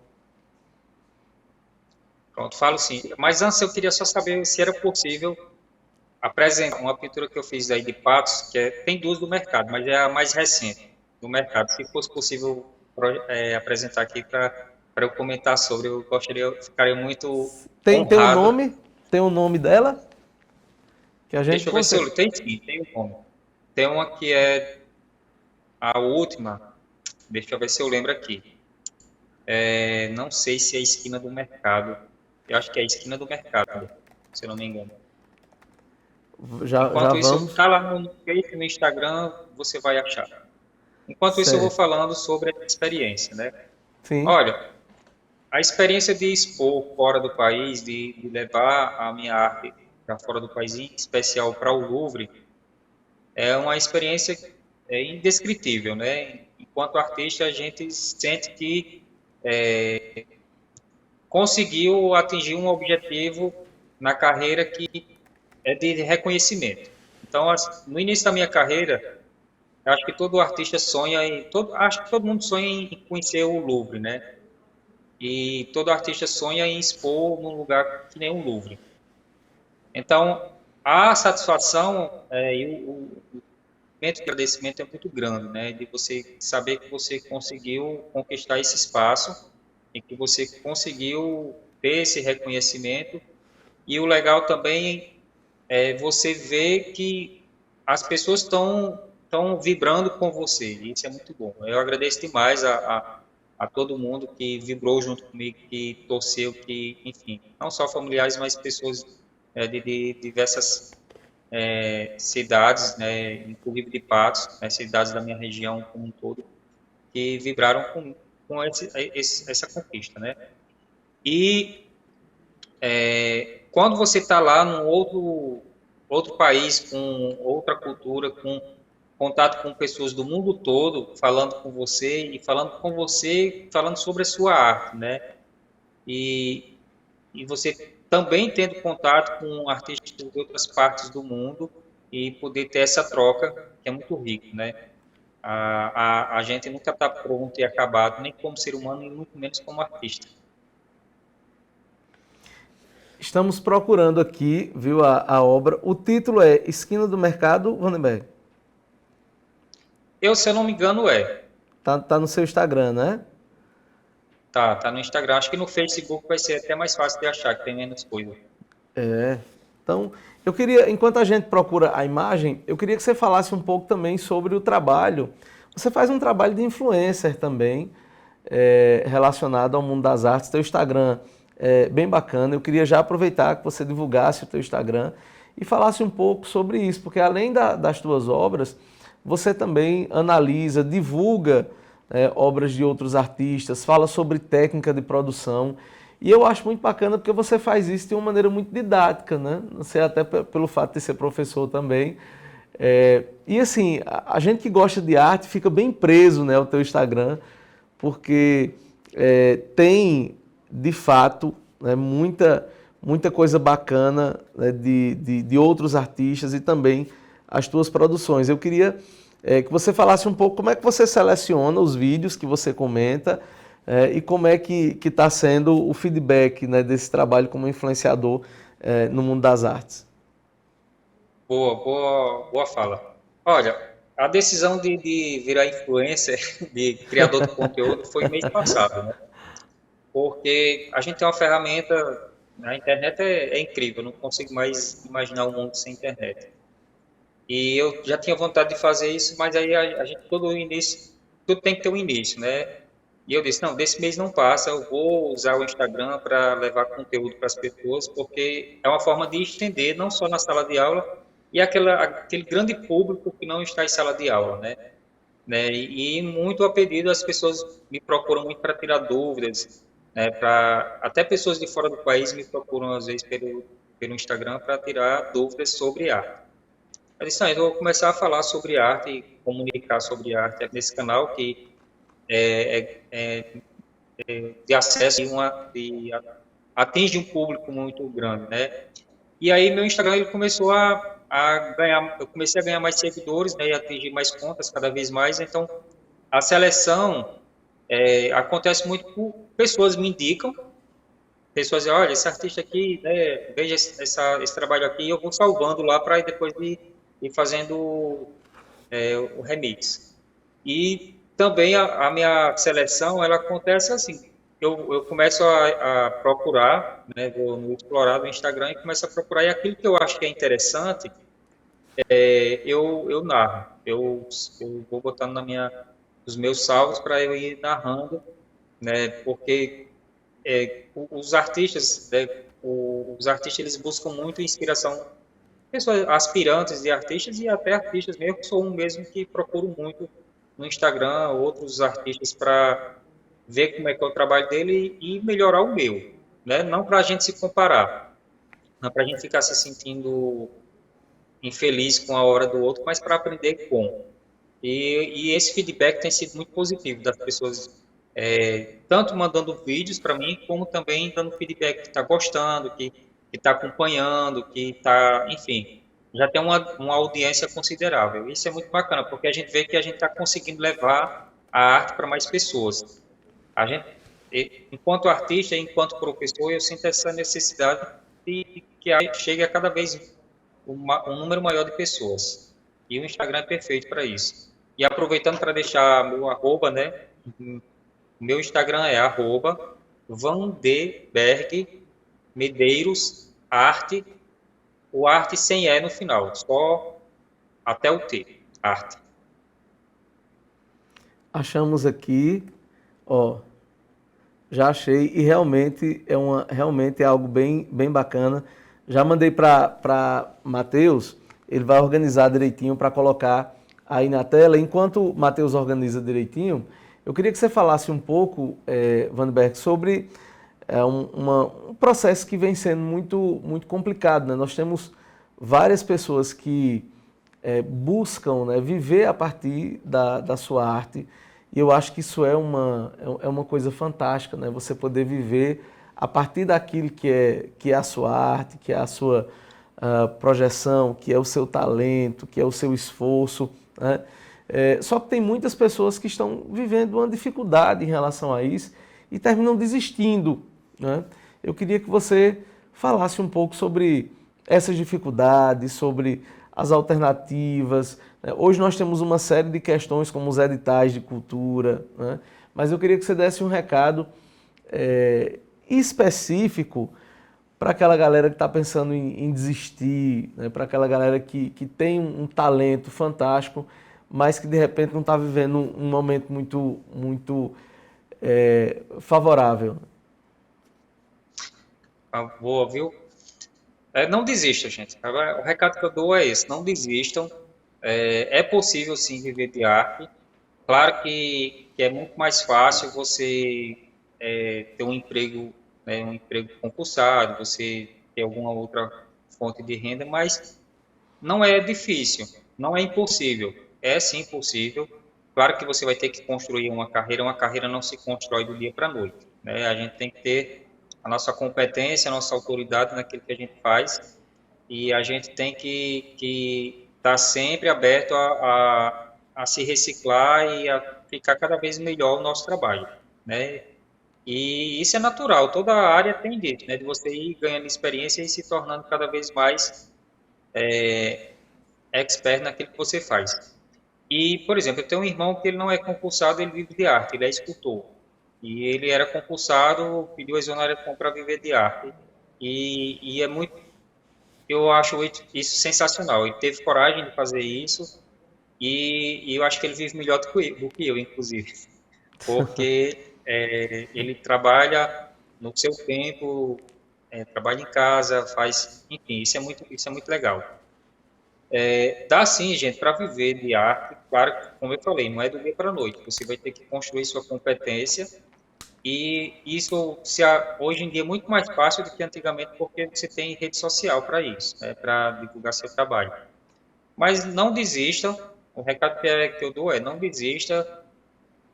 Pronto, falo sim. Mas antes eu queria só saber se era possível apresentar uma pintura que eu fiz aí de patos, tem 2 do mercado, mas é a mais recente do mercado. Se fosse possível apresentar aqui para eu comentar sobre, eu ficaria muito honrado. Tem o nome dela? Que a gente Deixa eu ver se eu... Tem sim, tem um nome. Tem uma que é a última, deixa eu ver se eu lembro aqui. Não sei se é a Esquina do Mercado. Eu acho que é a Esquina do Mercado, se eu não me engano. Enquanto isso, está lá no Facebook, no Instagram, você vai achar. Enquanto isso, eu vou falando sobre a experiência, né? Sim. Olha, a experiência de expor fora do país, de levar a minha arte para fora do país, em especial para o Louvre, é uma experiência indescritível, né? Enquanto artista, a gente sente que conseguiu atingir um objetivo na carreira que é de reconhecimento. Então, no início da minha carreira, acho que todo artista sonha acho que todo mundo sonha em conhecer o Louvre, né? E todo artista sonha em expor num lugar que nem o Louvre. Então, a satisfação e o momento de agradecimento é muito grande, né? De você saber que você conseguiu conquistar esse espaço e que você conseguiu ter esse reconhecimento. E o legal também é você ver que as pessoas estão vibrando com você. E isso é muito bom. Eu agradeço demais a todo mundo que vibrou junto comigo, que torceu, que, enfim, não só familiares, mas pessoas de diversas cidades, né, inclusive de Patos, cidades da minha região como um todo, que vibraram com essa conquista, né? E quando você está lá num outro país, com outra cultura, com contato com pessoas do mundo todo, falando com você e falando sobre a sua arte, né? E você também tendo contato com artistas de outras partes do mundo e poder ter essa troca, que é muito rico, né? A gente nunca está pronto e acabado, nem como ser humano e muito menos como artista. Estamos procurando aqui, viu, a obra. O título é Esquina do Mercado, Vandenberg? Se eu não me engano, Tá no seu Instagram, né? Tá no Instagram. Acho que no Facebook vai ser até mais fácil de achar, que tem menos coisa. Então, eu queria, enquanto a gente procura a imagem, eu queria que você falasse um pouco também sobre o trabalho. Você faz um trabalho de influencer também, relacionado ao mundo das artes. Teu Instagram é bem bacana. Eu queria já aproveitar que você divulgasse o teu Instagram e falasse um pouco sobre isso, porque além das tuas obras, você também analisa, divulga obras de outros artistas, fala sobre técnica de produção. E eu acho muito bacana porque você faz isso de uma maneira muito didática, né? Não sei, até pelo fato de ser professor também. E assim, a gente que gosta de arte fica bem preso, né, ao teu Instagram, porque tem, de fato, né, muita coisa bacana, né, de outros artistas e também as tuas produções. Eu queria que você falasse um pouco como é que você seleciona os vídeos que você comenta, e como é que está sendo o feedback, né, desse trabalho como influenciador no mundo das artes. Boa fala. Olha, a decisão de virar influencer, de criador de conteúdo, foi mês passado, né? Porque a gente tem uma ferramenta, a internet é incrível, eu não consigo mais imaginar um mundo sem internet. E eu já tinha vontade de fazer isso, mas aí a gente, tudo tem que ter um início, né? E eu disse, não, desse mês não passa, eu vou usar o Instagram para levar conteúdo para as pessoas, porque é uma forma de estender, não só na sala de aula, e aquele grande público que não está em sala de aula, né? E muito a pedido, as pessoas me procuram muito para tirar dúvidas, né? Até pessoas de fora do país me procuram, às vezes, pelo Instagram para tirar dúvidas sobre arte. Eu disse, não, eu vou começar a falar sobre arte e comunicar sobre arte nesse canal que de acesso e atinge um público muito grande, né? E aí meu Instagram ele começou a ganhar, eu comecei a ganhar mais seguidores, né, e atingir mais contas cada vez mais. Então a seleção acontece muito por pessoas me indicam, pessoas dizem, olha, esse artista aqui, né, veja esse trabalho aqui, eu vou salvando lá para depois ir fazendo o remix. E também a minha seleção, ela acontece assim, eu começo a procurar, né, vou no explorar do Instagram e começo a procurar, e aquilo que eu acho que é interessante, eu narro, eu vou botando nos meus salvos para eu ir narrando, né, porque os artistas, né, eles buscam muito inspiração, pessoas aspirantes de artistas e até artistas mesmo, sou um mesmo que procuro muito no Instagram, outros artistas para ver como é que é o trabalho dele e melhorar o meu, né? Não para a gente se comparar, não para a gente ficar se sentindo infeliz com a hora do outro, mas para aprender com. E esse feedback tem sido muito positivo das pessoas, tanto mandando vídeos para mim, como também dando feedback que está gostando, que está acompanhando, que está, enfim, já tem uma audiência considerável. Isso é muito bacana, porque a gente vê que a gente está conseguindo levar a arte para mais pessoas. A gente, enquanto artista, enquanto professor, eu sinto essa necessidade de que chegue a cada vez um número maior de pessoas. E o Instagram é perfeito para isso. E aproveitando para deixar meu arroba, né? Meu Instagram é @vandeberg_medeiros_arte, o arte sem E no final, só até o T, arte. Achamos aqui, ó, já achei, e realmente é algo bem bacana. Já mandei para Matheus, ele vai organizar direitinho para colocar aí na tela. Enquanto o Matheus organiza direitinho, eu queria que você falasse um pouco, Vandenberg, sobre um processo que vem sendo muito complicado, né? Nós temos várias pessoas que buscam, né, viver a partir da sua arte, e eu acho que isso é uma coisa fantástica, né? Você poder viver a partir daquilo que é a sua arte, que é a sua projeção, que é o seu talento, que é o seu esforço, né? Só que tem muitas pessoas que estão vivendo uma dificuldade em relação a isso e terminam desistindo, né? Eu queria que você falasse um pouco sobre essas dificuldades, sobre as alternativas, né? Hoje nós temos uma série de questões como os editais de cultura, né? Mas eu queria que você desse um recado específico para aquela galera que está pensando em desistir, né? Para aquela galera que tem um talento fantástico, mas que de repente não está vivendo um momento muito favorável. Boa, viu? Não desistam, gente. Agora, o recado que eu dou é esse: não desistam. É possível sim viver de arte. Claro que é muito mais fácil você ter um emprego, né, um emprego concursado, você ter alguma outra fonte de renda, mas não é difícil, não é impossível. É sim possível. Claro que você vai ter que construir uma carreira não se constrói do dia para a noite, né? A gente tem que ter a nossa competência, a nossa autoridade naquilo que a gente faz, e a gente tem que estar sempre aberto a se reciclar e a ficar cada vez melhor o nosso trabalho, né? E isso é natural, toda a área tem disso, né? De você ir ganhando experiência e se tornando cada vez mais expert naquilo que você faz. E, por exemplo, eu tenho um irmão que ele não é concursado, ele vive de arte, ele é escultor. E ele era concursado, pediu exoneração para viver de arte. E é muito, eu acho isso sensacional. Ele teve coragem de fazer isso e eu acho que ele vive melhor do que eu, inclusive. Porque ele trabalha no seu tempo, trabalha em casa, faz, enfim, isso é muito legal. Dá sim, gente, para viver de arte, claro que, como eu falei, não é do dia para a noite, você vai ter que construir sua competência, e isso hoje em dia é muito mais fácil do que antigamente, porque você tem rede social para isso, né, para divulgar seu trabalho. Mas não desista, o recado que eu dou não desista,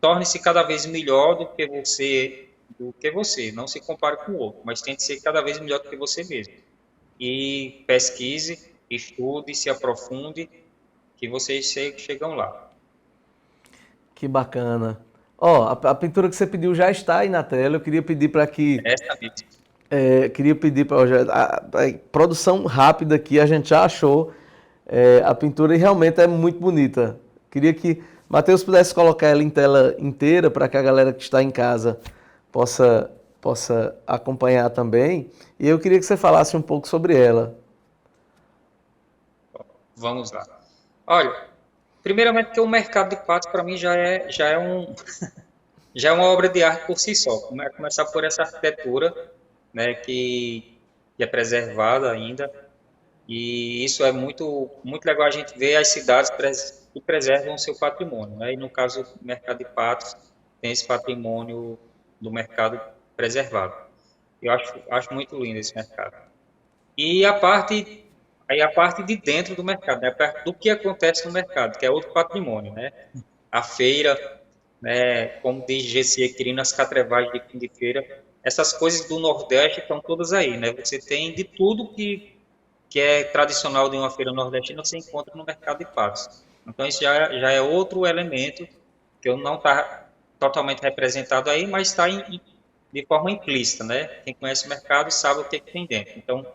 torne-se cada vez melhor do que você, não se compare com o outro, mas tente ser cada vez melhor do que você mesmo. E pesquise, estude, se aprofunde, que vocês chegam lá. Que bacana. Ó, a pintura que você pediu já está aí na tela. Eu queria pedir para que... Essa mesmo. Queria pedir para a produção rápida aqui, a gente já achou a pintura e realmente é muito bonita. Queria que Matheus pudesse colocar ela em tela inteira para que a galera que está em casa possa acompanhar também. E eu queria que você falasse um pouco sobre ela. Vamos lá. Olha, primeiramente que o mercado de patos para mim já é uma obra de arte por si só. Começar por essa arquitetura, né, que é preservada ainda, e isso é muito legal a gente ver as cidades que preservam o seu patrimônio, né? E no caso do mercado de patos tem esse patrimônio do mercado preservado. Eu acho muito lindo esse mercado. E a parte de dentro do mercado, né? A parte do que acontece no mercado, que é outro patrimônio, né? A feira, né? Como diz Gessie Quirino, as catrevagens de fim de feira, essas coisas do Nordeste estão todas aí, né? Você tem de tudo que é tradicional de uma feira nordestina, você encontra no mercado de patos. Então, isso já é outro elemento que não está totalmente representado aí, mas está de forma implícita, né? Quem conhece o mercado sabe o que tem dentro. Então,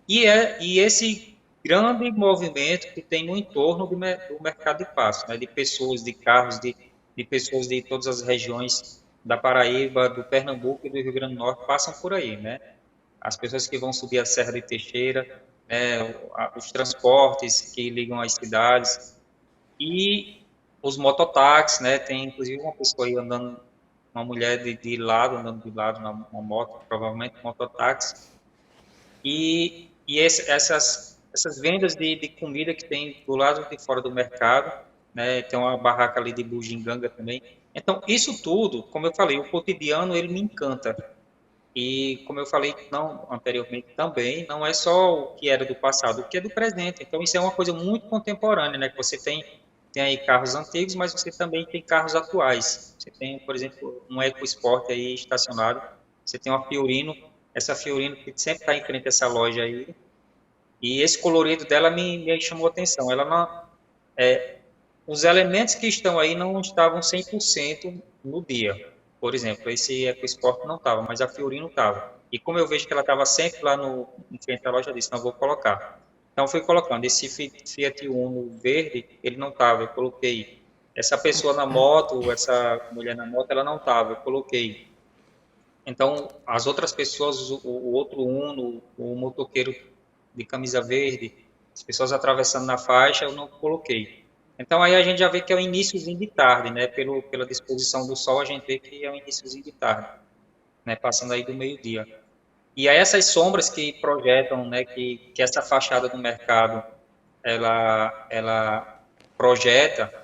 e esse grande movimento que tem no entorno do mercado de patos, né? De pessoas, de carros, de pessoas de todas as regiões da Paraíba, do Pernambuco e do Rio Grande do Norte passam por aí, né? As pessoas que vão subir a Serra de Teixeira, os transportes que ligam às cidades e os mototáxis, né? Tem inclusive uma pessoa aí andando, uma mulher andando de lado numa moto, provavelmente mototáxi. E essas vendas de comida que tem do lado de fora do mercado, né? Tem uma barraca ali de bugiganga também. Então, isso tudo, como eu falei, o cotidiano, ele me encanta. E, como eu falei anteriormente também, não é só o que era do passado, o que é do presente. Então, isso é uma coisa muito contemporânea, né? Que você tem aí carros antigos, mas você também tem carros atuais. Você tem, por exemplo, um EcoSport aí estacionado. Você tem uma Fiorino, essa Fiorino que sempre está em frente a essa loja aí. E esse colorido dela me chamou a atenção. Ela não... os elementos que estão aí não estavam 100% no dia. Por exemplo, esse EcoSport não estava, mas a Fiorino estava. E como eu vejo que ela estava sempre lá em frente à loja, eu disse, não, vou colocar. Então, fui colocando. Esse Fiat Uno verde, ele não estava, eu coloquei. Essa pessoa na moto, essa mulher na moto, ela não estava, eu coloquei. Então, as outras pessoas, o outro Uno, o motoqueiro de camisa verde, as pessoas atravessando na faixa, eu não coloquei. Então, aí a gente já vê que é o iníciozinho de tarde, né? Pela disposição do sol, a gente vê que é o iníciozinho de tarde, né? Passando aí do meio-dia. E aí essas sombras que projetam, né, que essa fachada do mercado, ela projeta,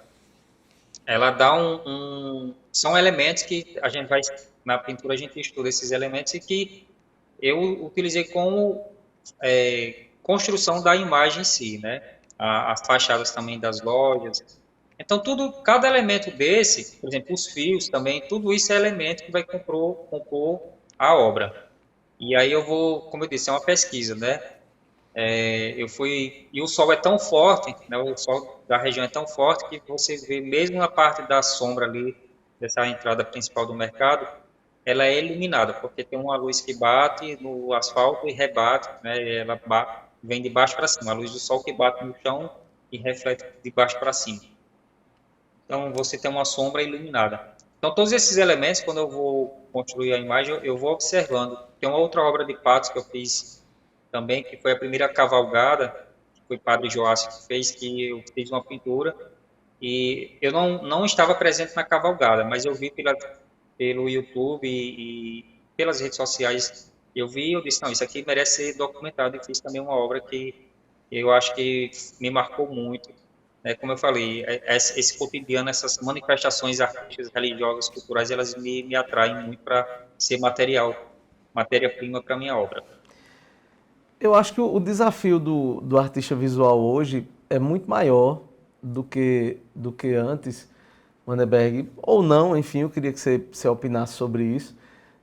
ela dá são elementos que a gente vai, na pintura a gente estuda esses elementos e que eu utilizei como construção da imagem em si, né? As fachadas também das lojas. Então, cada elemento desse, por exemplo, os fios também, tudo isso é elemento que vai compor a obra. E aí eu vou, como eu disse, é uma pesquisa, né? E o sol é tão forte, né? O sol da região é tão forte que você vê mesmo na parte da sombra ali, dessa entrada principal do mercado, ela é iluminada, porque tem uma luz que bate no asfalto e rebate, né? E ela vem de baixo para cima, a luz do sol que bate no chão e reflete de baixo para cima. Então, você tem uma sombra iluminada. Então, todos esses elementos, quando eu vou construir a imagem, eu vou observando. Tem uma outra obra de Patos que eu fiz também, que foi a primeira cavalgada, que foi Padre Joácio que fez, que eu fiz uma pintura, e eu não estava presente na cavalgada, mas eu vi pelo YouTube e pelas redes sociais, eu disse, não, isso aqui merece ser documentado, e fiz também uma obra que eu acho que me marcou muito. Como eu falei, esse cotidiano, essas manifestações artísticas, religiosas, culturais, elas me atraem muito para ser matéria-prima para a minha obra. Eu acho que o desafio do artista visual hoje é muito maior do que antes, Manneberg, ou não, enfim, eu queria que você opinasse sobre isso.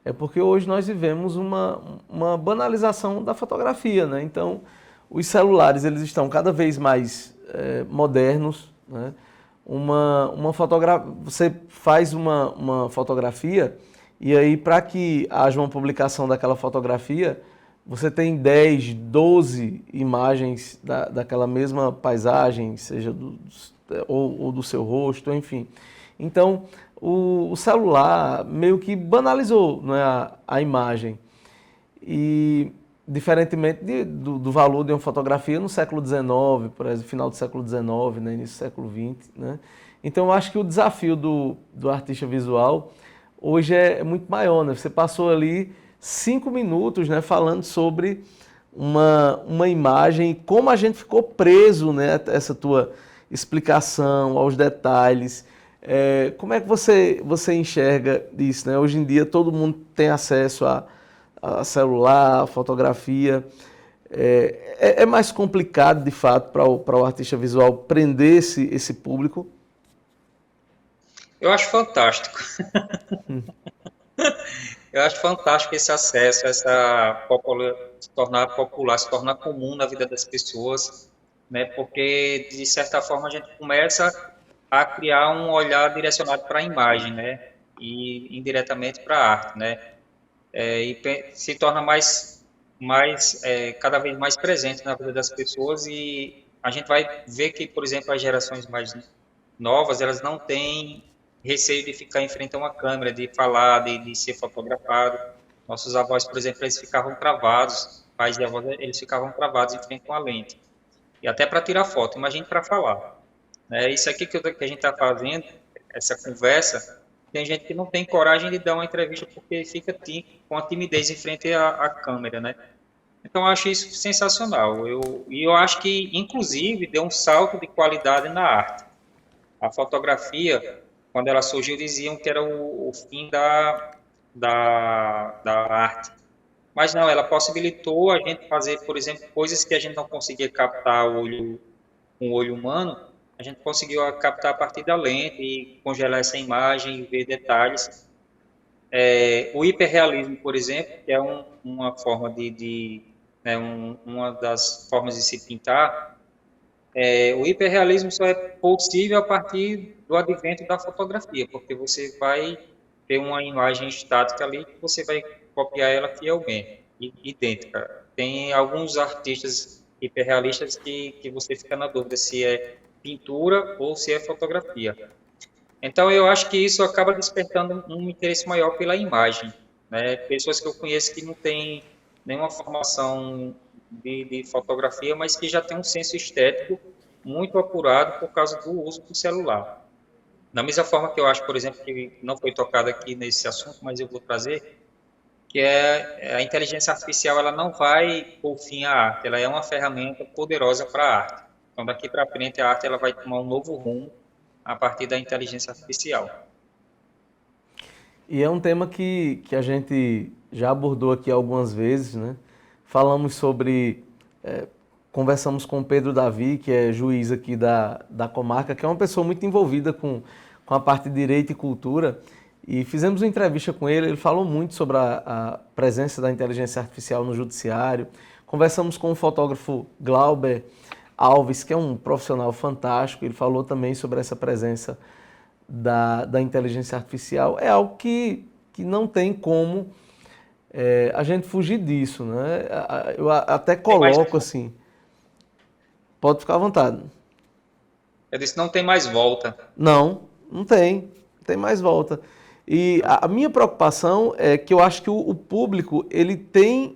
É porque hoje nós vivemos uma banalização da fotografia, né? Então, os celulares, eles estão cada vez mais modernos, né? Você faz uma fotografia e aí, para que haja uma publicação daquela fotografia, você tem 10, 12 imagens daquela mesma paisagem, seja ou do seu rosto, enfim. Então, o celular meio que banalizou, né, a imagem. E, diferentemente do valor de uma fotografia no século XIX, por exemplo, final do século XIX, né, início do século XX, né? Então, eu acho que o desafio do artista visual hoje é muito maior, né? Você passou ali 5 minutos, né, falando sobre uma imagem e como a gente ficou preso, né, a essa tua explicação, aos detalhes. Como é que você enxerga isso, né? Hoje em dia todo mundo tem acesso a celular, a fotografia. É mais complicado, de fato, para o artista visual prender esse público? Eu acho fantástico. Eu acho fantástico esse acesso, se tornar popular, se tornar comum na vida das pessoas, né? Porque, de certa forma, a gente começa a criar um olhar direcionado para a imagem, né? E indiretamente para a arte, né? E se torna cada vez mais presente na vida das pessoas, e a gente vai ver que, por exemplo, as gerações mais novas, elas não têm receio de ficar em frente a uma câmera, de falar, de ser fotografado. Nossos avós, por exemplo, eles ficavam travados, pais e avós, eles ficavam travados em frente a uma lente. E até para tirar foto, imagine para falar. Isso aqui que a gente está fazendo, essa conversa, tem gente que não tem coragem de dar uma entrevista porque fica com a timidez em frente à câmera, né? Então, eu acho isso sensacional. Eu acho que, inclusive, deu um salto de qualidade na arte. A fotografia, quando ela surgiu, diziam que era o fim da arte. Mas não, ela possibilitou a gente fazer, por exemplo, coisas que a gente não conseguia captar com o olho humano, a gente conseguiu captar a partir da lente e congelar essa imagem e ver detalhes. O hiperrealismo, por exemplo, que é uma forma uma das formas de se pintar, o hiperrealismo só é possível a partir do advento da fotografia, porque você vai ter uma imagem estática ali que você vai copiar ela fielmente, idêntica. Tem alguns artistas hiperrealistas que você fica na dúvida se é pintura ou se é fotografia. Então, eu acho que isso acaba despertando um interesse maior pela imagem, né? Pessoas que eu conheço que não têm nenhuma formação de fotografia, mas que já tem um senso estético muito apurado por causa do uso do celular. Da mesma forma que eu acho, por exemplo, que não foi tocado aqui nesse assunto, mas eu vou trazer, que é a inteligência artificial, ela não vai por fim à arte, ela é uma ferramenta poderosa para a arte. Então, daqui para frente, a arte ela vai tomar um novo rumo a partir da inteligência artificial. E é um tema que a gente já abordou aqui algumas vezes, né? Falamos sobre, conversamos com o Pedro Davi, que é juiz aqui da comarca, que é uma pessoa muito envolvida com a parte de direito e cultura, e fizemos uma entrevista com ele, ele falou muito sobre a presença da inteligência artificial no judiciário. Conversamos com o fotógrafo Glauber Alves, que é um profissional fantástico, ele falou também sobre essa presença da inteligência artificial. É algo que não tem como a gente fugir disso, né? Eu até coloco assim, pode ficar à vontade. Eu disse, não tem mais volta. Não tem mais volta. E a minha preocupação é que eu acho que o público ele tem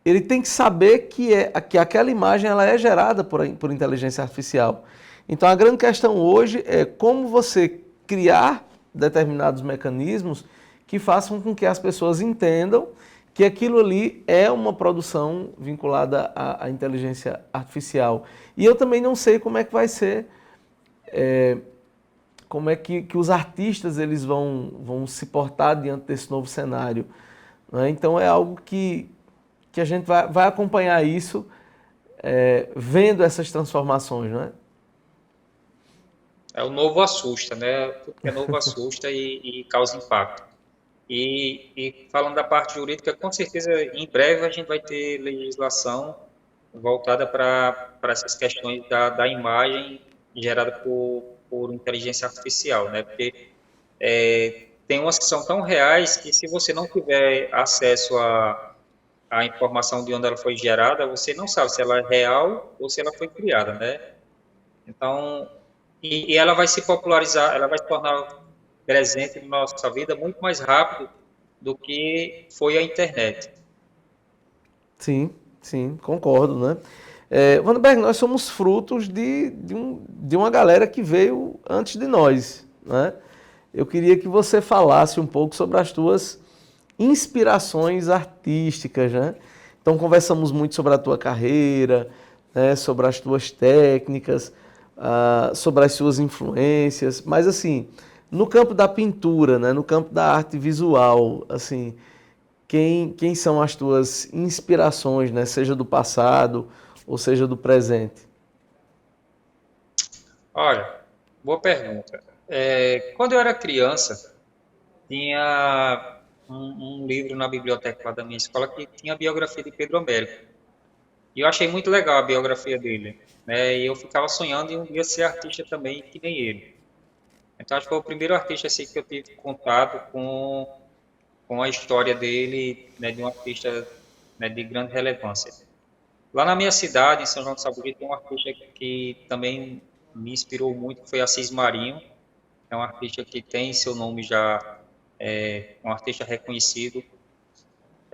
que saber que aquela imagem ela é gerada por inteligência artificial. Então a grande questão hoje é como você criar determinados mecanismos que façam com que as pessoas entendam que aquilo ali é uma produção vinculada à inteligência artificial. E eu também não sei como é que vai ser, como é que os artistas eles vão se portar diante desse novo cenário, né? Então é algo que a gente vai acompanhar isso, vendo essas transformações, né? O novo assusta, né? Tudo que é novo assusta e causa impacto. E falando da parte jurídica, com certeza, em breve a gente vai ter legislação voltada para essas questões da imagem gerada por inteligência artificial, né? Porque tem umas que são tão reais que se você não tiver acesso à informação de onde ela foi gerada, você não sabe se ela é real ou se ela foi criada, né? Então, e ela vai se popularizar, ela vai se tornar presente na nossa vida muito mais rápido do que foi a internet. Sim, concordo, né? Wanderberg, nós somos frutos de uma galera que veio antes de nós, né? Eu queria que você falasse um pouco sobre as tuas inspirações artísticas, né? Então conversamos muito sobre a tua carreira, né? Sobre as tuas técnicas, sobre as suas influências, mas assim, no campo da pintura, né? No campo da arte visual, assim, quem são as tuas inspirações, né? Seja do passado ou seja do presente? Olha, boa pergunta. Quando eu era criança, tinha um livro na biblioteca lá da minha escola que tinha a biografia de Pedro Américo. E eu achei muito legal a biografia dele, né? E eu ficava sonhando em um dia ser artista também, que nem ele. Então, acho que foi o primeiro artista assim, que eu tive contato com a história dele, né, de um artista, né, de grande relevância. Lá na minha cidade, em São João do Saburi, tem um artista que também me inspirou muito, que foi Assis Marinho. É um artista que tem seu nome já, um artista reconhecido,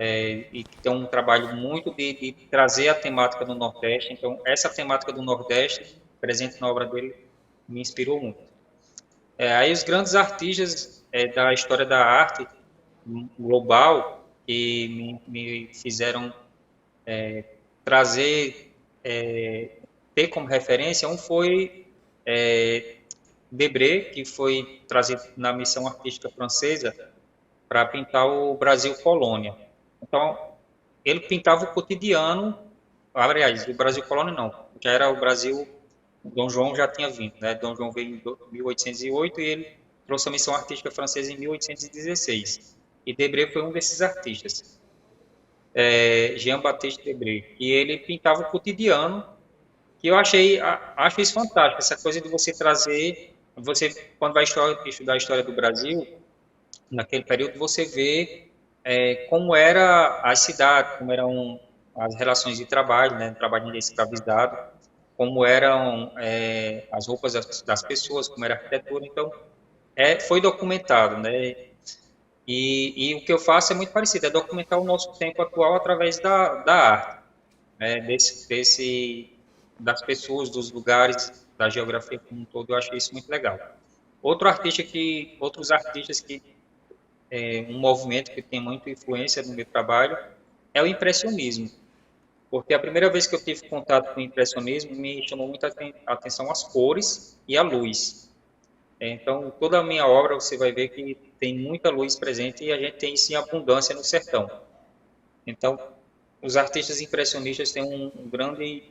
e que tem um trabalho muito de trazer a temática do Nordeste. Então, essa temática do Nordeste, presente na obra dele, me inspirou muito. Aí os grandes artistas da história da arte global que me fizeram trazer, ter como referência, um foi Debré, que foi trazido na missão artística francesa para pintar o Brasil Colônia. Então, ele pintava o cotidiano, aliás, o Brasil Colônia não, já era o Brasil, Dom João já tinha vindo, né? Dom João veio em 1808 e ele trouxe a missão artística francesa em 1816. E Debré foi um desses artistas, Jean-Baptiste Debré, e ele pintava o cotidiano, que eu acho isso fantástico, essa coisa de você trazer, quando vai estudar a história do Brasil, naquele período você vê como era a cidade, como eram as relações de trabalho, né, trabalho escravizado, como eram as roupas das pessoas, como era a arquitetura. Então, foi documentado, né? E o que eu faço é muito parecido, é documentar o nosso tempo atual através da arte, né? Das pessoas, dos lugares, da geografia como um todo. Eu achei isso muito legal. Outros artistas que um movimento que tem muita influência no meu trabalho, é o impressionismo. Porque a primeira vez que eu tive contato com o impressionismo, me chamou muita atenção as cores e a luz. Então, toda a minha obra você vai ver que tem muita luz presente e a gente tem isso em abundância no sertão. Então, os artistas impressionistas têm uma grande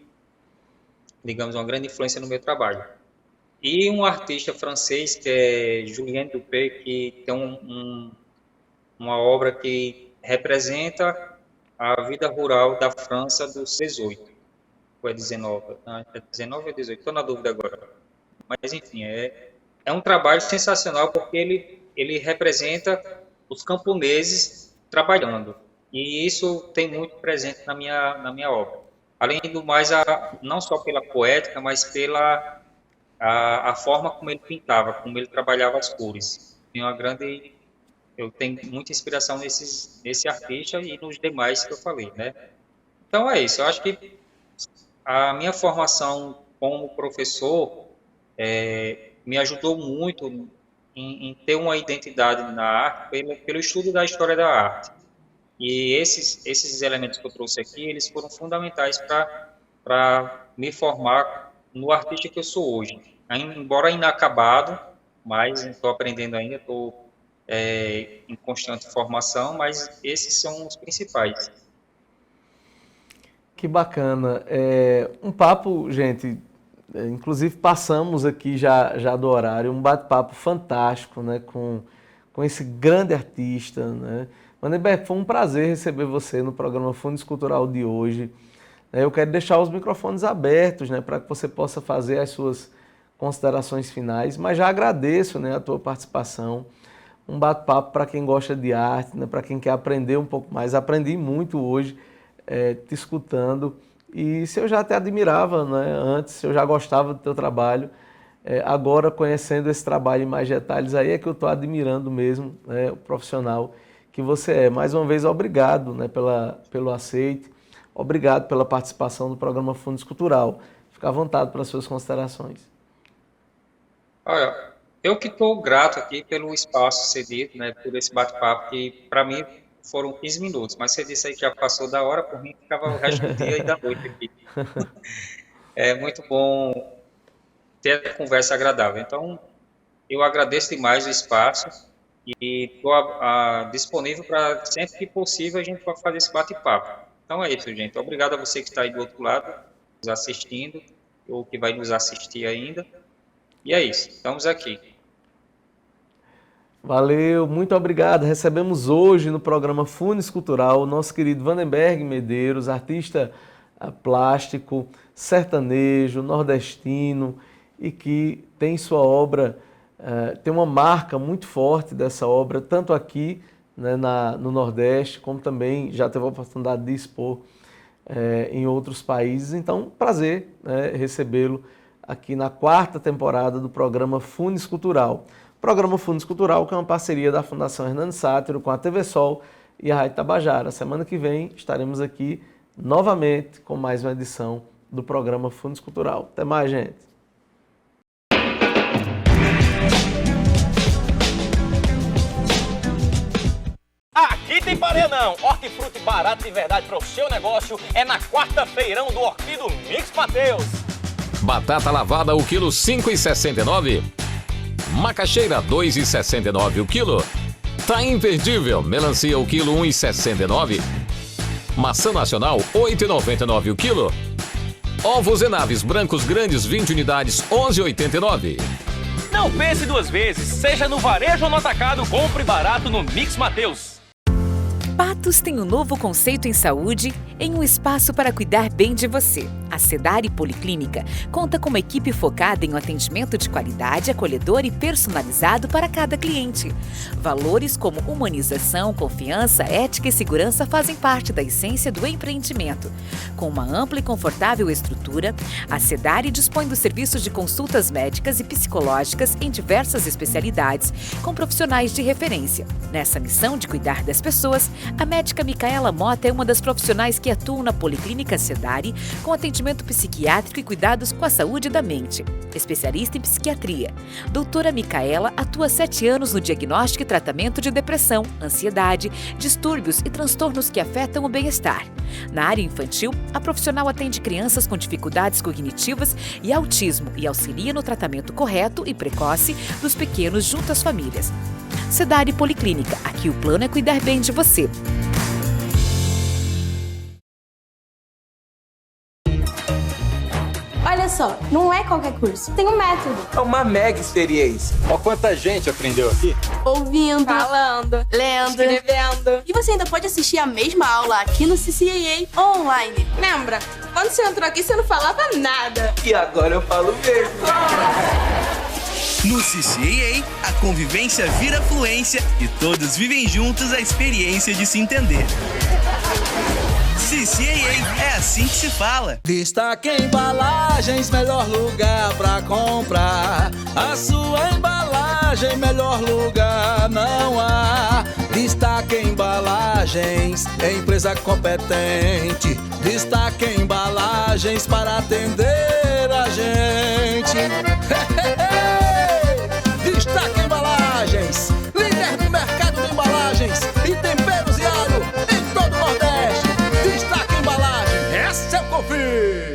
influência no meu trabalho. E um artista francês, que é Julien Dupé, que tem uma obra que representa a vida rural da França dos 18, ou é 19, é 19 ou 18, estou na dúvida agora. Mas, enfim, é um trabalho sensacional porque ele representa os camponeses trabalhando. E isso tem muito presente na minha obra. Além do mais, não só pela poética, mas pela a forma como ele pintava, como ele trabalhava as cores. Eu tenho muita inspiração nesse artista e nos demais que eu falei, né? Então é isso. Eu acho que a minha formação como professor me ajudou muito em ter uma identidade na arte pelo estudo da história da arte. E esses elementos que eu trouxe aqui, eles foram fundamentais para me formar no artista que eu sou hoje. Embora inacabado, mas estou aprendendo ainda, estou em constante formação, mas esses são os principais. Que bacana. Um papo, gente, inclusive passamos aqui já do horário, um bate-papo fantástico, né, com esse grande artista, né? Vandenberg, foi um prazer receber você no programa Fundos Cultural de hoje. Eu quero deixar os microfones abertos, né, para que você possa fazer as suas considerações finais, mas já agradeço, né, a tua participação. Um bate-papo para quem gosta de arte, né, para quem quer aprender um pouco mais. Aprendi muito hoje te escutando. E se eu já te admirava, né, antes, se eu já gostava do teu trabalho, agora conhecendo esse trabalho em mais detalhes, aí é que eu estou admirando mesmo, né, o profissional que você é. Mais uma vez, obrigado, né, pelo aceite, obrigado pela participação no programa Fundos Cultural. Fica à vontade para as suas considerações. Olha, eu que estou grato aqui pelo espaço cedido, né, por esse bate-papo, que para mim foram 15 minutos, mas você disse aí que já passou da hora, por mim ficava o resto do dia e da noite aqui. É muito bom ter a conversa agradável. Então, eu agradeço demais o espaço e estou disponível para, sempre que possível, a gente pode fazer esse bate-papo. Então é isso, gente. Obrigado a você que está aí do outro lado, nos assistindo, ou que vai nos assistir ainda. E é isso, estamos aqui. Valeu, muito obrigado. Recebemos hoje no programa Fundos Cultural o nosso querido Vandenberg Medeiros, artista plástico, sertanejo, nordestino, e que tem sua obra, tem uma marca muito forte dessa obra, tanto aqui, né, no Nordeste, como também já teve a oportunidade de expor em outros países. Então, prazer, né, recebê-lo aqui na 4ª temporada do programa Fundos Cultural. O programa Fundos Cultural, que é uma parceria da Fundação Hernando Sátiro com a TV Sol e a Rádio Tabajara. Semana que vem estaremos aqui novamente com mais uma edição do programa Fundos Cultural. Até mais, gente! Aqui tem paredão, hortifruti barato de verdade para o seu negócio é na quarta-feirão do Horti do Mix Mateus. Batata lavada o quilo 5,69. Macaxeira 2,69 o quilo. Tá imperdível, melancia o quilo 1,69. Maçã nacional 8,99 o quilo. Ovos e naves brancos grandes 20 unidades 11,89. Não pense duas vezes, seja no varejo ou no atacado, compre barato no Mix Mateus. Patos tem um novo conceito em saúde em um espaço para cuidar bem de você. A Sedare Policlínica conta com uma equipe focada em um atendimento de qualidade, acolhedor e personalizado para cada cliente. Valores como humanização, confiança, ética e segurança fazem parte da essência do empreendimento. Com uma ampla e confortável estrutura, a Sedare dispõe dos serviços de consultas médicas e psicológicas em diversas especialidades, com profissionais de referência. Nessa missão de cuidar das pessoas, a médica Micaela Mota é uma das profissionais que atuam na Policlínica Sedare com atendimento atendimento psiquiátrico e cuidados com a saúde da mente. Especialista em psiquiatria. Doutora Micaela atua há 7 anos no diagnóstico e tratamento de depressão, ansiedade, distúrbios e transtornos que afetam o bem-estar. Na área infantil, a profissional atende crianças com dificuldades cognitivas e autismo e auxilia no tratamento correto e precoce dos pequenos junto às famílias. Cidade Policlínica, aqui o plano é cuidar bem de você. Olha só, não é qualquer curso, tem um método. É uma mega experiência. Ó quanta gente aprendeu aqui. Ouvindo, Falando, lendo. escrevendo. E você ainda pode assistir a mesma aula aqui no CCAA online. Lembra? Quando você entrou aqui, você não falava nada. E agora eu falo mesmo. No CCAA, a convivência vira fluência e todos vivem juntos a experiência de se entender. CCAA, é assim que se fala. Destaque Embalagens, melhor lugar pra comprar. A sua embalagem, melhor lugar não há. Destaque Embalagens, é empresa competente. Destaque Embalagens para atender a gente. Destaque Embalagens, líder do mercado de embalagens e temperos e alho em todo o Nordeste. Destaque Embalagem, essa eu confio.